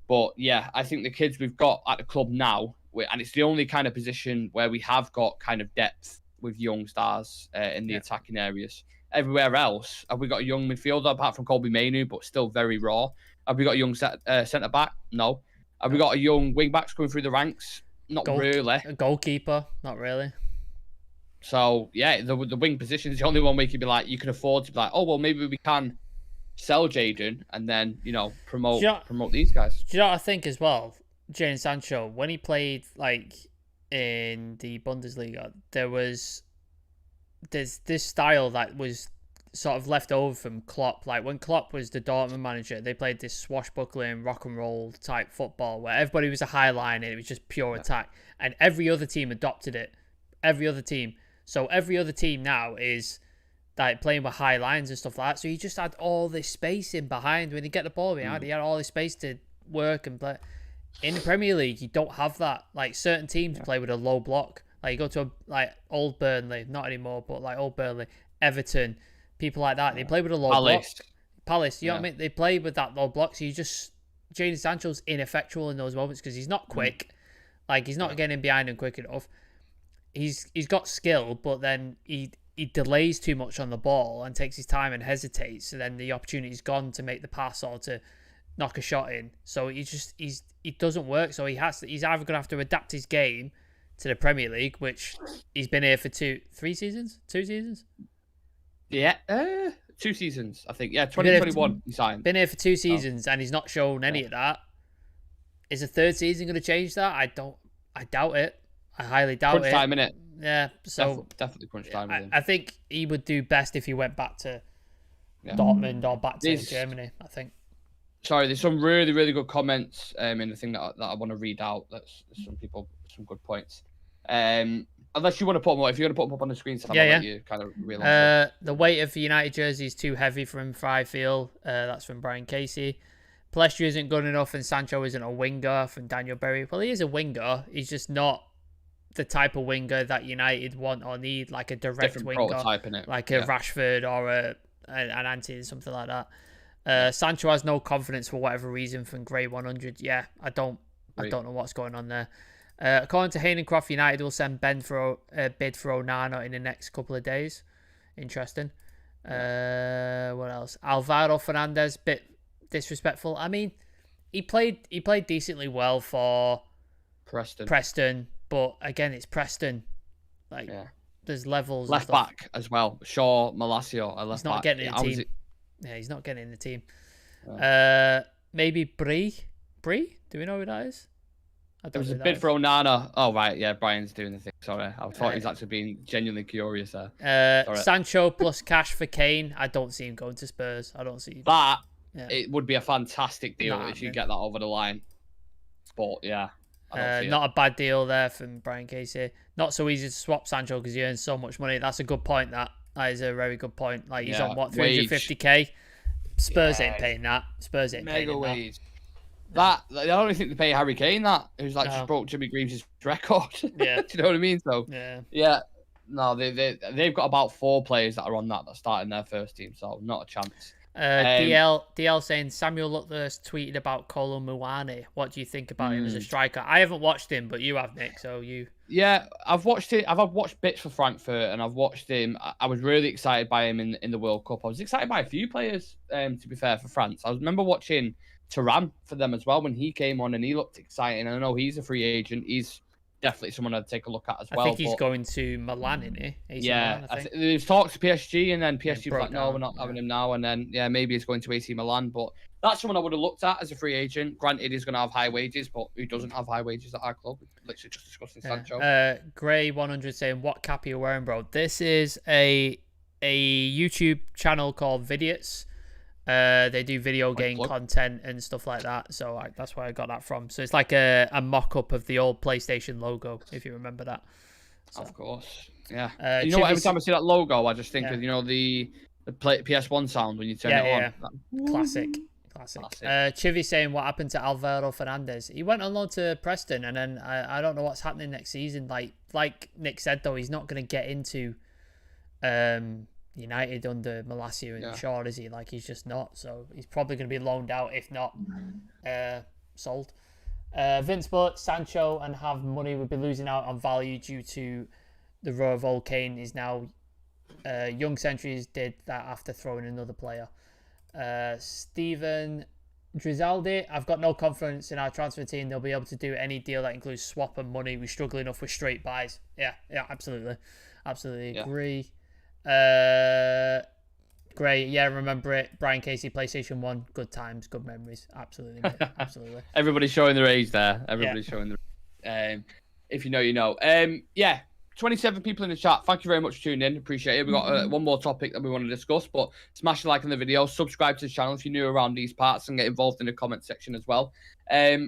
But yeah, I think the kids we've got at the club now, and it's the only kind of position where we have got kind of depth with young stars in the attacking areas. Everywhere else, have we got a young midfielder apart from Colby Mainu, but still very raw? Have we got a young centre back? No. Have we got a young wing backs going through the ranks? Not really. A goalkeeper? Not really. So yeah, the wing position is the only one where you can be like, you can afford to be like, oh well, maybe we can sell Jadon and then, promote these guys. Do you know what I think as well? Jadon Sancho, when he played like in the Bundesliga, there's this style that was sort of left over from Klopp. Like, when Klopp was the Dortmund manager, they played this swashbuckling rock and roll type football where everybody was a high line and it was just pure attack, and every other team adopted it. Every other team. So every other team now is like playing with high lines and stuff like that. So you just had all this space in behind. When you get the ball behind, you had all this space to work and play. In the Premier League, you don't have that. Like, certain teams play with a low block. Like, you go to old Burnley, not anymore, but like old Burnley, Everton, people like that. They play with a low block. Palace, you know what I mean? They play with that low block. So Jadon Sancho's ineffectual in those moments because he's not quick. Like, he's not getting behind him quick enough. He's got skill, but then he delays too much on the ball and takes his time and hesitates. So then the opportunity's gone to make the pass or to knock a shot in. So it doesn't work. So he's either going to have to adapt his game to the Premier League, which he's been here for 2 seasons. Yeah, 2 seasons, I think. Yeah, 2021 he signed. Been here for 2 seasons and he's not shown any of that. Is a 3rd season going to change that? I doubt it. I highly doubt crunch time, innit? Yeah, so definitely crunch time. I think he would do best if he went back to Dortmund or back to Germany, I think. sorry, there's some really, really good comments in the thing that I want to read out. That's some good points. Unless you want to put them up, if you're going to put them up on the screen, Sam, I'll let you kind of reel on. The weight of the United jersey is too heavy for him, I feel. That's from Brian Casey. Palestri isn't good enough, and Sancho isn't a winger, from Daniel Berry. Well, he is a winger. He's just not the type of winger that United want or need, like a direct Different winger, prototype in it. like a Rashford or an Anthony, something like that. Sancho has no confidence for whatever reason from Grey 100. Yeah, I don't know what's going on there. According to Haynencroft, United will send Ben for a bid for Onana in the next couple of days. Interesting. What else? Alvaro Fernandez, bit disrespectful. I mean, he played decently well for Preston, but again, it's Preston. Like, there's levels. Left back as well. Shaw, Malacio. He's not getting in the team. Yeah, he's not getting in the team. Maybe Bree. Do we know who that is? There was a bid for Onana. Oh, right. Yeah, Brian's doing the thing. Sorry. I thought he was actually being genuinely curious there. Sancho plus cash for Kane. I don't see him going to Spurs. I don't see that. It would be a fantastic deal if you get that over the line. But, yeah. Not a bad deal there from Brian Casey. Not so easy to swap Sancho because he earns so much money. That's a good point, that is a very good point. Like, he's on, what, 350k? Spurs ain't paying that. Spurs ain't paying that. I don't think they pay Harry Kane that, who's just broke Jimmy Greaves' record. Yeah. Do you know what I mean? So yeah. No, they've got about 4 players that are on that start in their first team, so not a chance. DL saying Samuel Lutlers tweeted about Kolo Muani. What do you think about him as a striker? I haven't watched him, but you have, Nick. So you. Yeah, I've watched it. I've watched bits for Frankfurt, and I've watched him. I was really excited by him in the World Cup. I was excited by a few players, to be fair, for France. I remember watching Thuram for them as well when he came on, and he looked exciting. I know he's a free agent. He's definitely someone I'd take a look at as well. I think he's going to Milan, isn't he? Yeah, there's talks to PSG, and then PSG was like, no, we're not having him now. And then, maybe he's going to AC Milan. But that's someone I would have looked at as a free agent. Granted, he's going to have high wages, but who doesn't have high wages at our club? We're literally just discussing Sancho. Gray 100 saying, what cap are you wearing, bro? This is a YouTube channel called Vidiots. They do video game content and stuff like that, so that's where I got that from. So it's like a mock-up of the old PlayStation logo, if you remember that. So. Of course, yeah. You know what? Every time I see that logo, I just think of the PS1 sound when you turn it on. Classic. Chivy saying, what happened to Alvaro Fernandez? He went on loan to Preston, and then I don't know what's happening next season. Like Nick said, though, he's not going to get into United under Malacio and Shaw, is he? Like, he's just not. So he's probably going to be loaned out, if not sold. Vince bought Sancho and have money would be losing out on value due to the row of old Kane is now young centuries did that after throwing another player. Stephen Drizaldi, I've got no confidence in our transfer team. They'll be able to do any deal that includes swap and money. We struggle enough with straight buys. Yeah, absolutely agree. Great, remember it. Brian Casey, PlayStation 1, good times, good memories. Absolutely, mate. Absolutely. Everybody's showing their age there. Everybody's showing their if you know, you know. 27 people in the chat. Thank you very much for tuning in. Appreciate it. We've got one more topic that we want to discuss, but smash a like on the video, subscribe to the channel if you're new around these parts, and get involved in the comment section as well.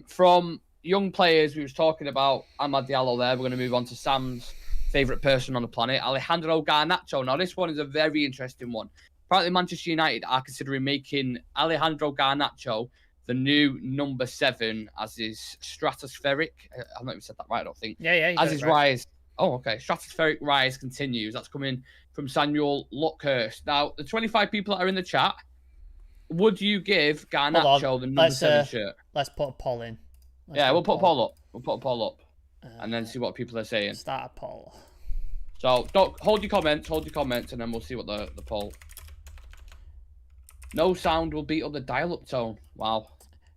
From young players, we was talking about Ahmad Diallo there. We're going to move on to Sam's favourite person on the planet, Alejandro Garnacho. Now, this one is a very interesting one. Apparently, Manchester United are considering making Alejandro Garnacho the new number 7 as his stratospheric. I've not even said that right, I don't think. Yeah. As his rise. Oh, okay. Stratospheric rise continues. That's coming from Samuel Luckhurst. Now, the 25 people that are in the chat, would you give Garnacho the number 7 shirt? Let's put a poll in. We'll put a poll up. We'll put a poll up. And then see what people are saying. Start a poll. So don't hold your comments, and then we'll see what the poll. No sound will beat up the dial-up tone. Wow.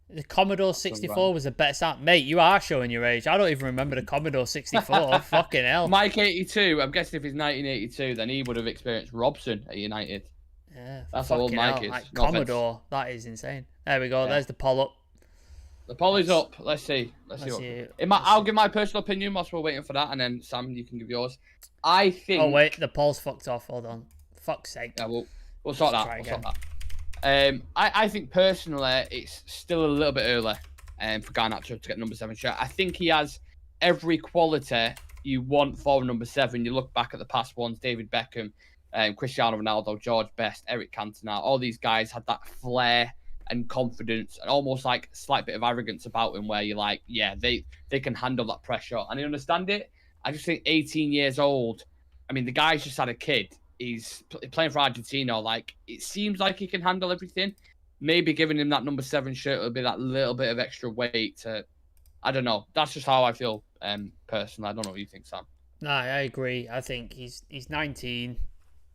The Commodore 64 was the best sound. Mate, you are showing your age. I don't even remember the Commodore 64. Fucking hell. Mike 82. I'm guessing if he's 1982, then he would have experienced Robson at United. Yeah. That's how old Mike is. Like, Commodore. That is insane. There we go. Yeah. There's the poll up. The poll is up. Let's see. I'll give my personal opinion whilst we're waiting for that, and then Sam, you can give yours. I think. Oh wait, the poll's fucked off. Hold on. Fuck's sake. Yeah, we'll sort that. I think personally it's still a little bit early for Garnacho to get number 7 shirt. I think he has every quality you want for number 7. You look back at the past ones, David Beckham, Cristiano Ronaldo, George Best, Eric Cantona, all these guys had that flair and confidence and almost like a slight bit of arrogance about him where you're like, yeah, they can handle that pressure and they understand it. I just think 18 years old, I mean, the guy's just had a kid. He's playing for Argentina. Like, it seems like he can handle everything. Maybe giving him that number 7 shirt will be that little bit of extra weight to, I don't know. That's just how I feel personally. I don't know what you think, Sam. No, I agree. I think he's 19.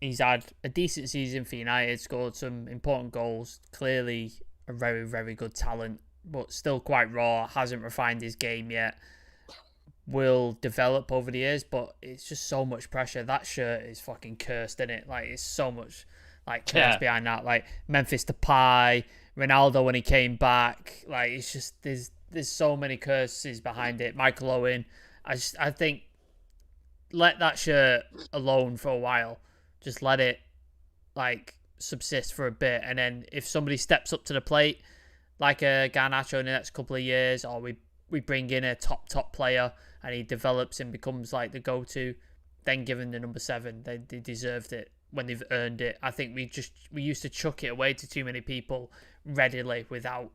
He's had a decent season for United, scored some important goals. Clearly a very, very good talent, but still quite raw. Hasn't refined his game yet. Will develop over the years, but it's just so much pressure. That shirt is fucking cursed, isn't it? Like, it's so much like curse behind that. Like Memphis Depay, Ronaldo when he came back. Like, it's just there's so many curses behind it. Michael Owen. I think let that shirt alone for a while. Just let it like subsist for a bit, and then if somebody steps up to the plate, like a Garnacho in the next couple of years, or we bring in a top player and he develops and becomes like the go-to, then give him the number 7. They deserved it when they've earned it. I think we used to chuck it away to too many people readily without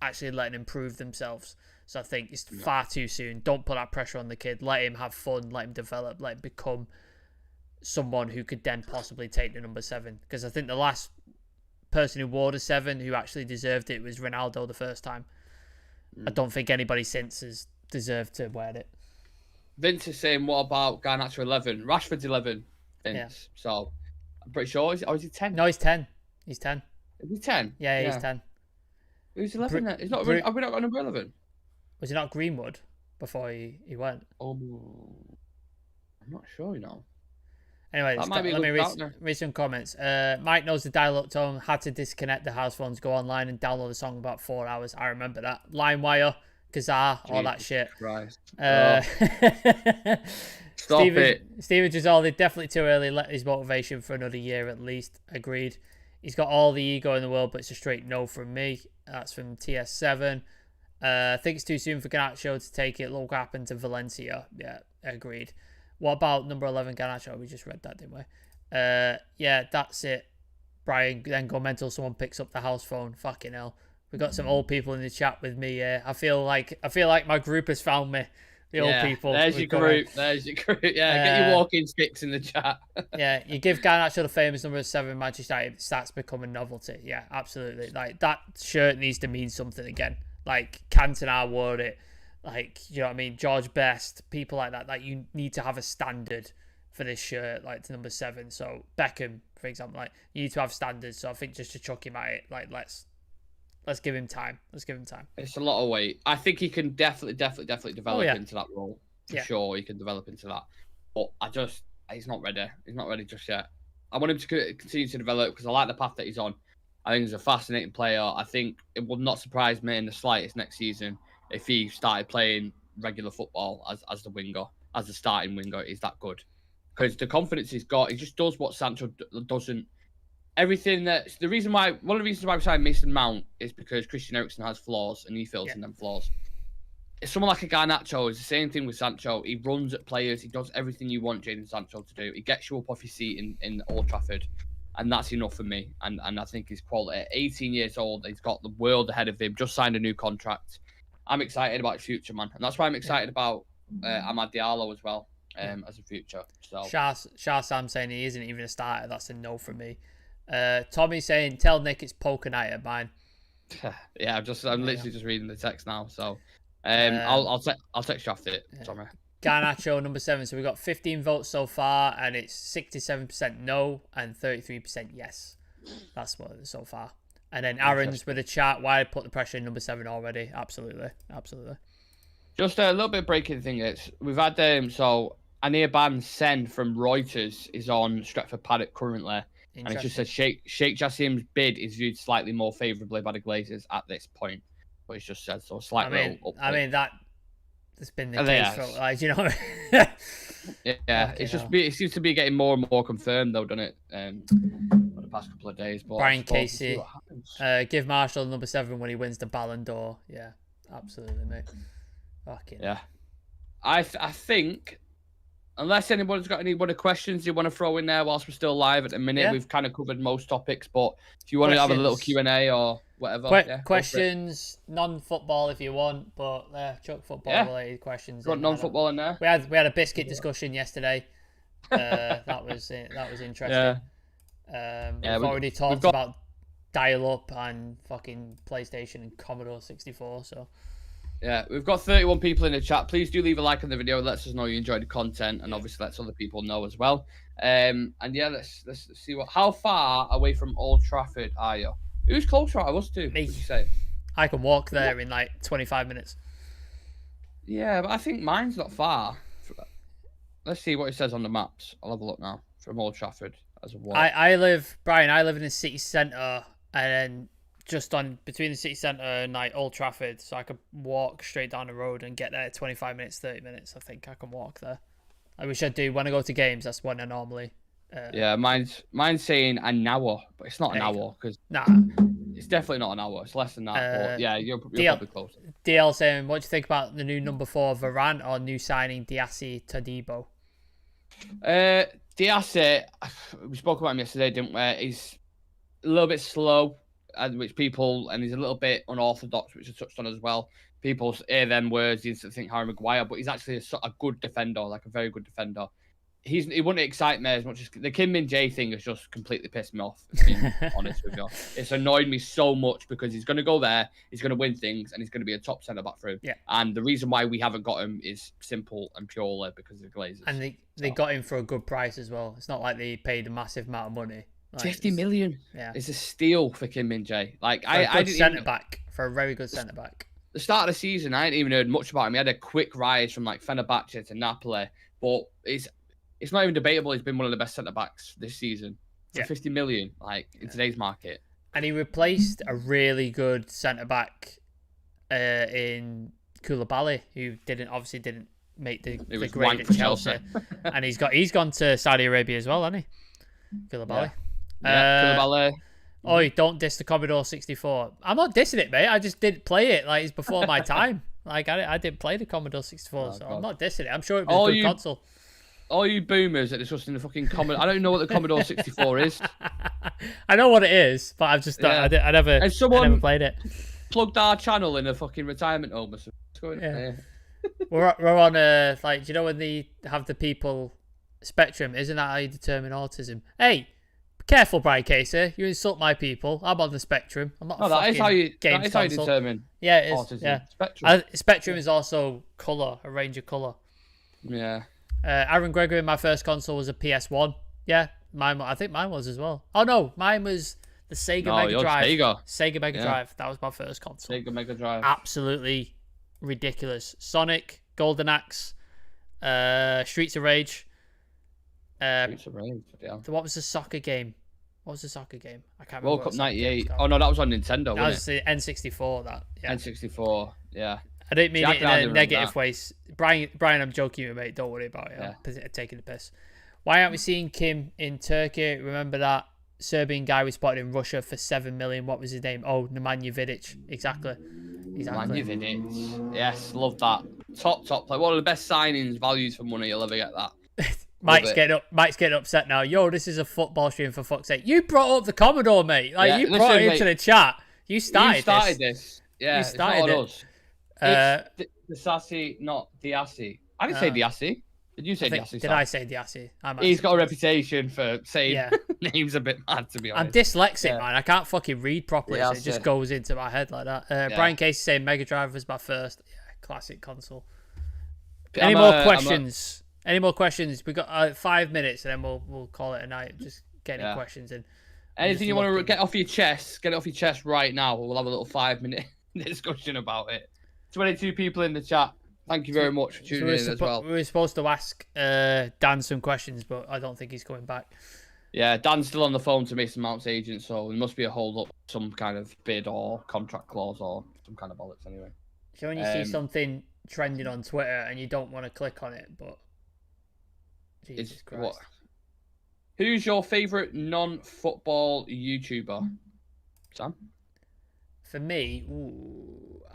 actually letting them prove themselves. So I think it's far too soon. Don't put that pressure on the kid. Let him have fun. Let him develop. Let him become someone who could then possibly take the number 7. Because I think the last person who wore the 7 who actually deserved it was Ronaldo the first time. I don't think anybody since has deserved to wear it. Vince is saying, what about Garnacho 11? Rashford's 11, Vince. Yeah. So I'm pretty sure. Is he 10? No, he's 10. He's 10. Is he 10? Yeah, he's 10. Who's 11 then? Have we not got number 11? Was he not Greenwood before he went? Oh, I'm not sure, you know. Anyway, let me read some comments. Mike knows the dial-up tone. Had to disconnect the house phones, go online and download the song about 4 hours. I remember that. LimeWire, Kazaa, all that shit. Stop it. Steven Gisaldi, definitely too early. Let his motivation for another year at least. Agreed. He's got all the ego in the world, but it's a straight no from me. That's from TS7. I think it's too soon for Garnacho to take it. Look what happened to Valencia. Yeah, agreed. What about number 11 Garnacho? We just read that, didn't we? Yeah, that's it. Brian, then go mental. Someone picks up the house phone. Fucking hell. We got some old people in the chat with me. I feel like my group has found me. The old people. There's your group. There's your group. Yeah, get your walking sticks in the chat. Yeah, you give Garnacho the famous number 7 Manchester United, it starts becoming novelty. Yeah, absolutely. Like, that shirt needs to mean something again. Like, Cantona wore it. Like, you know what I mean? George Best, people like that. Like, you need to have a standard for this shirt, like to number 7. So Beckham, for example, like, you need to have standards. So I think just to chuck him at it, like, let's give him time. Let's give him time. It's a lot of weight. I think he can definitely develop into that role. For sure, he can develop into that. But he's not ready. He's not ready just yet. I want him to continue to develop because I like the path that he's on. I think he's a fascinating player. I think it would not surprise me in the slightest next season if he started playing regular football as the winger, as the starting winger. Is that good? Because the confidence he's got, he just does what Sancho doesn't. Everything one of the reasons why we signed Mason Mount is because Christian Eriksen has flaws and he fills in them flaws. If someone like a Garnacho is the same thing with Sancho. He runs at players. He does everything you want Jadon Sancho to do. He gets you up off your seat in Old Trafford. And that's enough for me. And I think his quality. At 18 years old, he's got the world ahead of him. Just signed a new contract. I'm excited about his future, man. And that's why I'm excited about Ahmad Diallo as well as a future. So Shah Sam saying he isn't even a starter. That's a no from me. Tommy saying, tell Nick it's poker night at mine. Yeah, I'm literally just reading the text now. So I'll text you after it, Tommy. Garnacho, number 7. So we've got 15 votes so far, and it's 67% no and 33% yes. That's what it is so far. And then Aaron's with a chat. Why put the pressure in number 7 already? Absolutely. Just a little bit of breaking thing. We've had so Anirban Sen from Reuters is on Stretford Paddock currently. And it just says Sheikh Jassim's bid is viewed slightly more favourably by the Glazers at this point. But it's just said so slightly. I mean that. It's been the case for, like, you know. Yeah, it seems to be getting more and more confirmed, though, doesn't it? For the last couple of days. But Brian I suppose we'll see Casey, what happens. give Marshall number 7 when he wins the Ballon d'Or. Yeah, absolutely, mate. Fucking Yeah, I think. Unless anybody's got any other questions you want to throw in there whilst we're still live at the minute, Yeah. we've kind of covered most topics. But if you want to have a little Q&A or whatever, questions, non-football if you want, but chuck football-related questions. Got non-football in there. We had a biscuit discussion yesterday. That was interesting. We've already talked about dial-up and fucking PlayStation and Commodore 64. So. Yeah, we've got 31 people in the chat. Please do leave a like on the video. It lets us know you enjoyed the content, and obviously lets other people know as well. And yeah, let's see how far away from Old Trafford are you? Who's closer out of us two? Me. Would you say? I can walk there in like 25 minutes. Yeah, but I think mine's not far. Let's see what it says on the maps. I'll have a look now from Old Trafford as a walk. I live in the city centre, and then just on between the city centre and like Old Trafford, so I could walk straight down the road and get there 25 minutes, 30 minutes. I think I can walk there. I wish I do when I go to games. That's when I normally. Yeah, mine's saying an hour, but it's not an hour because it's definitely not an hour. It's less than that. But yeah, you're probably close. DL saying, what do you think about the new number 4 Varane or new signing Diassi Todibo? Diassi, we spoke about him yesterday, didn't we? He's a little bit slow. And he's a little bit unorthodox, which I touched on as well. People hear them words, you instantly think Harry Maguire, but he's actually a good defender, like a very good defender. He wouldn't excite me as much as the Kim Min-jae thing has just completely pissed me off, to be honest with you. It's annoyed me so much because he's going to go there, he's going to win things, and he's going to be a top centre-back for him. Yeah. And the reason why we haven't got him is simple and purely because of the Glazers. And they got him for a good price as well. It's not like they paid a massive amount of money. Like, 50 million. Yeah, it's a steal for Kim Min-jae. Like I didn't centre back for a very good centre back. The start of the season, I hadn't even heard much about him. He had a quick rise from like Fenerbahce to Napoli, but it's not even debatable. He's been one of the best centre backs this season for 50 million, like in today's market. And he replaced a really good centre back in Koulibaly, who obviously didn't make the grade at Chelsea. And he's gone to Saudi Arabia as well, hasn't he? Koulibaly. Koulibaly. Oh, don't diss the Commodore 64. I'm not dissing it, mate. I just didn't play it. Like, it's before my time. Like, I didn't play the Commodore 64, so God. I'm not dissing it. I'm sure it was a good console. All you boomers that are discussing the fucking Commodore... I don't even know what the Commodore 64 is. I know what it is, but I've just... I never played it. Plugged our channel in a fucking retirement home or something. Yeah. We're on a... Like, do you know when they have the people... Spectrum, isn't that how you determine autism? Hey, be careful, Brian Casey. You insult my people. I'm on the spectrum. I'm not a that is how you console. determine it is. autism. Yeah. Spectrum. Spectrum is also colour, a range of colour. Yeah. Aaron Gregory, my first console was a PS1. Yeah, I think mine was as well. Oh no, mine was the Sega Mega Drive. Sega Mega Drive. That was my first console. Sega Mega Drive. Absolutely ridiculous. Sonic, Golden Axe, Streets of Rage. What was the soccer game? I can't remember. World Cup '98. Oh no, that was on Nintendo. That was the N64. N64. Yeah. I didn't mean it in a negative way. Brian, I'm joking, mate. Don't worry about it. I'm taking the piss. Why aren't we seeing Kim in Turkey? Remember that Serbian guy we spotted in Russia for 7 million? What was his name? Oh, Nemanja Vidic. Exactly. Nemanja Vidic. Yes, love that. Top play. One of the best signings, values for money. You'll ever get that. Mike's getting upset now. Yo, this is a football stream, for fuck's sake. You brought up the Commodore, mate. Like, you brought it into the chat. You started this. Yeah, you started it. It's Diassi, not Diassi. I didn't say Diassi. Did you say Diassi? Did I say Diassi? He's got a reputation for saying names a bit mad, to be honest. I'm dyslexic, man. I can't fucking read properly, so it just goes into my head like that. Brian Casey saying Mega Drive was my first. Yeah, classic console. Any more questions? Any more questions? We got 5 minutes, and then we'll call it a night. Just get any questions in. Anything you want to get off your chest? Get it off your chest right now. We'll have a little 5-minute discussion about it. 22 people in the chat. Thank you very much for tuning in as well. We were supposed to ask Dan some questions, but I don't think he's coming back. Yeah, Dan's still on the phone to Mason Mount's agent, so there must be a hold up, some kind of bid or contract clause or some kind of bollocks anyway. So when you see something trending on Twitter and you don't want to click on it, but Jesus Christ. Who's your favourite non-football YouTuber? Sam? For me,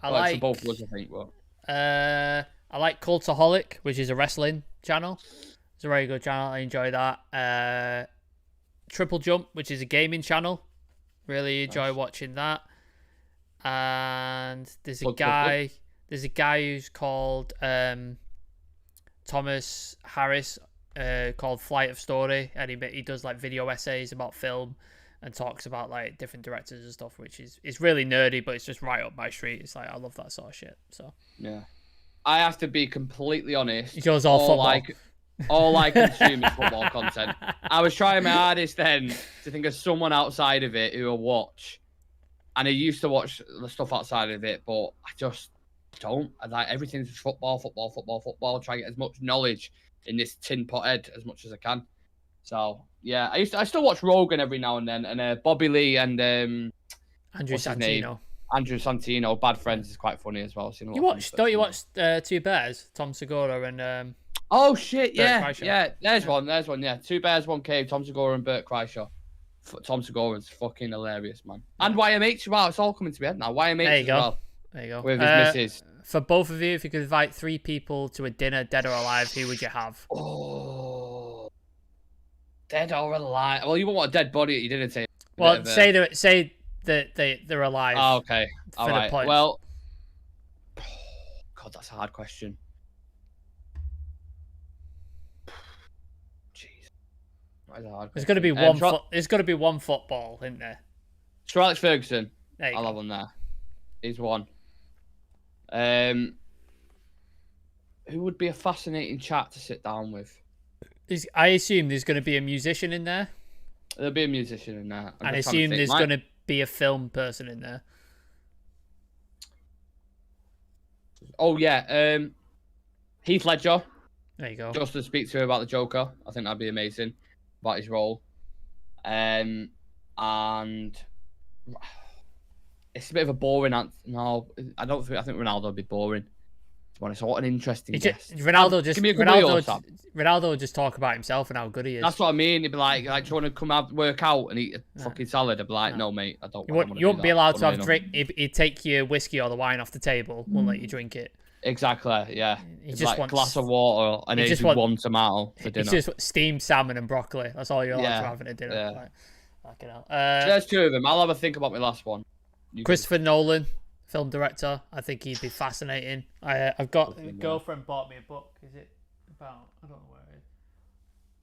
I Well, it's like for both of us, I think. But... I like Cultaholic, which is a wrestling channel. It's a very good channel. I enjoy that. Triple Jump, which is a gaming channel. Really enjoy watching that. And there's a guy who's called Thomas Harris, called Flight of Story, and he does like video essays about film and talks about like different directors and stuff, which is really nerdy, but it's just right up my street. It's like I love that sort of shit. So yeah, I have to be completely honest. It goes all football. All I consume is football content. I was trying my hardest then to think of someone outside of it who I watch. And I used to watch the stuff outside of it, but I just don't. I like everything's football. Try to get as much knowledge in this tin pot head as much as I can. So yeah, I still watch Rogan every now and then, and Bobby Lee and Andrew Santino. Andrew Santino, Bad Friends is quite funny as well. Don't you watch Two Bears, Tom Segura and Oh shit! Yeah, Kreischer. yeah. There's one. Yeah, Two Bears, One Cave. Tom Segura and Bert Kreischer. Tom Segura's fucking hilarious, man. And YMH. Wow, it's all coming to me head now. YMH There you as go. well. There you go. With his missus. For both of you, if you could invite 3 people to a dinner, dead or alive, who would you have? Oh, dead or alive? Well, you won't want a dead body. You didn't say. Well, say that they're alive. Oh, okay. All right. The point. Well, God, that's a hard question. There's got to be one. There's got to be one football, isn't there? Sir Alex Ferguson. I'll have one there. He's one. Who would be a fascinating chat to sit down with? I assume there's going to be a musician in there. There'll be a musician in there. And I assume there's going to be a film person in there. Oh yeah, Heath Ledger. There you go. Just to speak to him about the Joker. I think that'd be amazing. About his role. And it's a bit of a boring answer. No, I think Ronaldo would be boring. To be honest, what an interesting guest. Ronaldo would just talk about himself and how good he is. That's what I mean. He'd be like, do you want to come out, work out and eat a fucking salad? I'd be like, no, mate, I don't. You wouldn't be allowed to have drink. He'd take your whiskey or the wine off the table. Won't let you drink it. Exactly. Yeah. He just wants a glass of water and he just wants one tomato for dinner. It's just steamed salmon and broccoli. That's all you're allowed to have at a dinner. Yeah. There's 2 of them. I'll have a think about my last one. Christopher Nolan, film director. I think he'd be fascinating. I've got a girlfriend bought me a book. Is it about? I don't know where it is.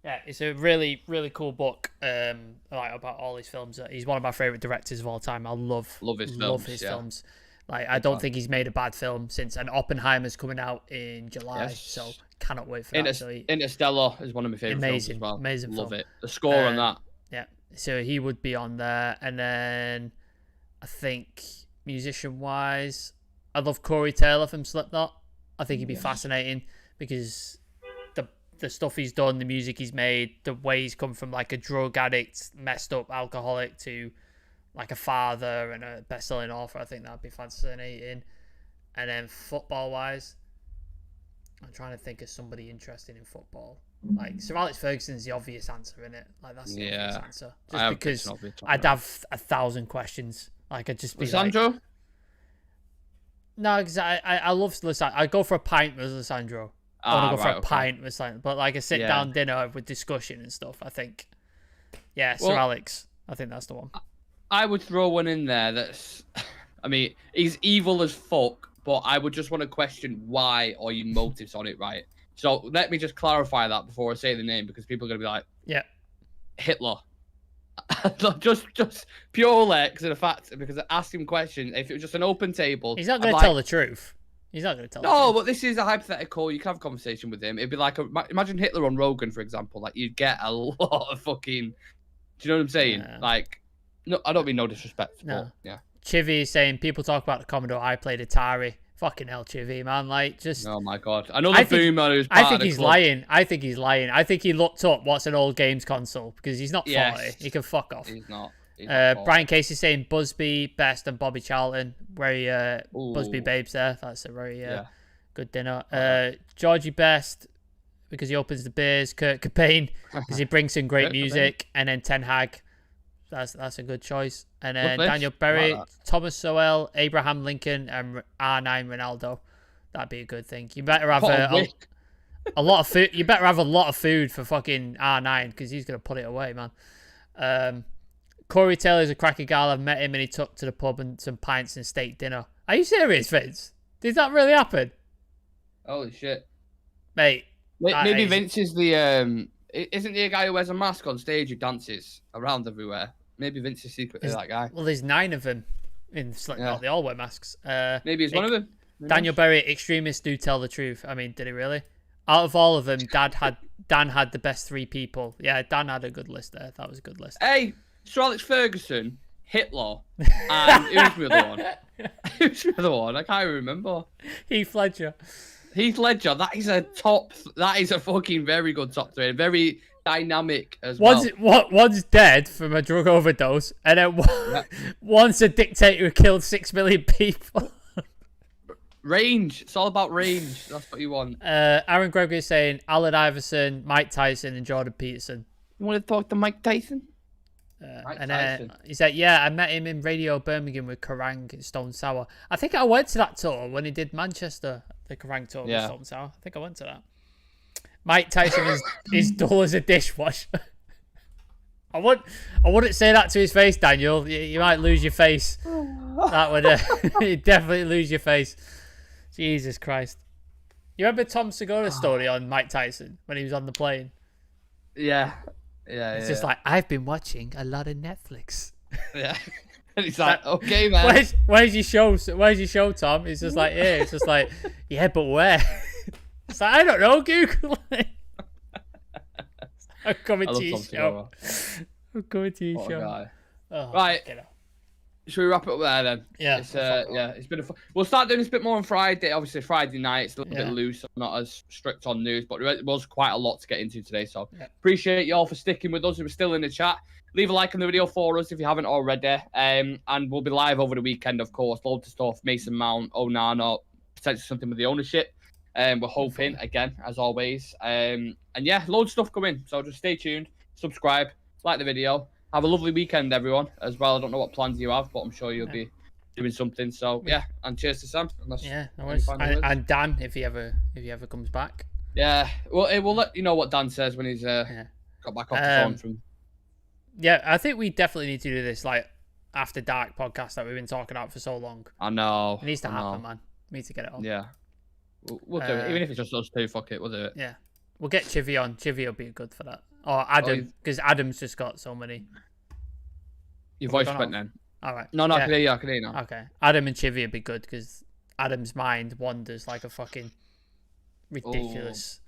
Yeah, it's a really, really cool book. About all his films. He's one of my favorite directors of all time. I love his films. Like, I don't think he's made a bad film since. And Oppenheimer's coming out in July, so cannot wait for that. Interstellar is one of my favorite films as well. Amazing Love film. it. The score on that. Yeah, so he would be on there. And then I think musician-wise, I love Corey Taylor from Slipknot. I think he'd be fascinating because the stuff he's done, the music he's made, the way he's come from like a drug addict, messed up alcoholic to like a father and a best-selling author. I think that'd be fascinating. And then football-wise, I'm trying to think of somebody interesting in football. Like Sir Alex Ferguson's the obvious answer, isn't it? Like that's the obvious answer. Just because I'd have 1,000 questions. Like I'd just be Sancho? like, no, because I love Lisandro. I go for a pint with Lisandro. I want to go for a pint with Lisandro. But like a sit-down dinner with discussion and stuff, I think. Yeah, Sir Alex. I think that's the one. I would throw one in there that's... I mean, he's evil as fuck, but I would just want to question why or your motives on it, right? So let me just clarify that before I say the name, because people are going to be like, yeah, Hitler. just purely because I asked him questions. If it was just an open table... He's not going to tell the truth. He's not going to tell the truth. No, but this is a hypothetical. You can have a conversation with him. It'd be like, imagine Hitler on Rogan, for example. Like, you'd get a lot of fucking... Do you know what I'm saying? Yeah. Like... No, I don't mean no disrespect. No. But, yeah. Chivy is saying people talk about the Commodore. I played Atari. Fucking hell, Chivy, man. Like, just. Oh my god. Another boomer who's. I think he's lying. I think he's lying. I think he looked up what's an old games console because he's not 40. He can fuck off. He's not. Brian Casey saying Busby, Best, and Bobby Charlton. Very Busby babes there. That's a very good dinner. Georgie Best. because he opens the beers. Kurt Cobain because he brings in great Kurt music, and then Ten Hag. That's a good choice. And then Lovely. Daniel Berry, Like Thomas Sowell, Abraham Lincoln, and R9 Ronaldo. That'd be a good thing. You better have What a wick. a lot of food. You better have a lot of food for fucking R9 because he's gonna put it away, man. Corey Taylor's a cracky guy. I've met him and he took to the pub and some pints and steak dinner. Are you serious, Vince? Did that really happen? Holy shit. Mate. Maybe Vince is the isn't he a guy who wears a mask on stage who dances around everywhere? Maybe Vince is secretly that guy. Well, there's 9 of them in Slipknot. They all wear masks. Maybe he's one of them. Daniel Berry, extremists do tell the truth. I mean, did he really? Out of all of them, Dan had the best 3 people. Yeah, Dan had a good list there. That was a good list. Hey, Sir Alex Ferguson, Hitler, and who's the other one? Who's the other one? I can't even remember. Heath Ledger. Heath Ledger. That is a fucking very good top 3. Very dynamic as well. One's dead from a drug overdose, and then one's a dictator who killed 6 million people. Range. It's all about range. That's what you want. Aaron Gregory is saying Allen Iverson, Mike Tyson, and Jordan Peterson. You want to talk to Mike Tyson? He said, yeah, I met him in Radio Birmingham with Kerrang at Stone Sour. I think I went to that tour when he did Manchester, the Kerrang tour with Stone Sour. I think I went to that. Mike Tyson is dull as a dishwasher. I wouldn't say that to his face, Daniel. You might lose your face. That would you'd definitely lose your face. Jesus Christ. You remember Tom Segura's story on Mike Tyson when he was on the plane? Yeah. It's just like, I've been watching a lot of Netflix. Yeah. And he's like, okay, man. Where's your show? Where's your show, Tom? It's just like, yeah. It's just like, yeah, but where? It's like, I don't know. Google it. I'm coming to your show. I'm coming to your show. Guy. Oh, right. Should we wrap it up there then? Yeah. It's been we'll start doing this a bit more on Friday. Obviously, Friday night it's a little bit loose, not as strict on news, but it was quite a lot to get into today. So appreciate you all for sticking with us. If we're still in the chat, leave a like on the video for us if you haven't already. And we'll be live over the weekend, of course. Loads of stuff. Mason Mount, Onana, potentially something with the ownership. We're hoping again, as always. And yeah, loads of stuff coming. So just stay tuned, subscribe, like the video. Have a lovely weekend, everyone, as well. I don't know what plans you have, but I'm sure you'll be doing something. So yeah, and cheers to Sam. No worries. And Dan, if he ever comes back. Yeah, well, we'll let you know what Dan says when he's got back off the phone from. Yeah, I think we definitely need to do this like after dark podcast that we've been talking about for so long. I know. It needs to happen, man. We need to get it on. Yeah, we'll do it. Even if it's just us 2, fuck it, we'll do it. Yeah, we'll get Chivy on. Chivy will be good for that. Or Adam, because Adam's just got so many. Your voice went then. All right. No, I can hear you. I can hear you now. Okay. Adam and Chivy would be good because Adam's mind wanders like a fucking ridiculous.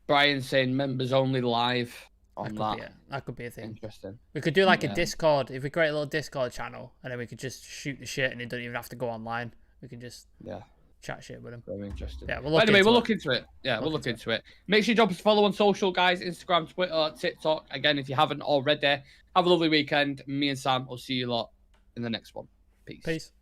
Brian saying members only live on that. That could be a thing. Interesting. We could do like a Discord. If we create a little Discord channel and then we could just shoot the shit and it doesn't even have to go online. We can just chat shit with him. Very interesting. Yeah, we'll look into it. Yeah, we'll look into it. Make sure you drop us a follow on social, guys. Instagram, Twitter, TikTok. Again, if you haven't already, have a lovely weekend. Me and Sam will see you lot in the next one. Peace. Peace.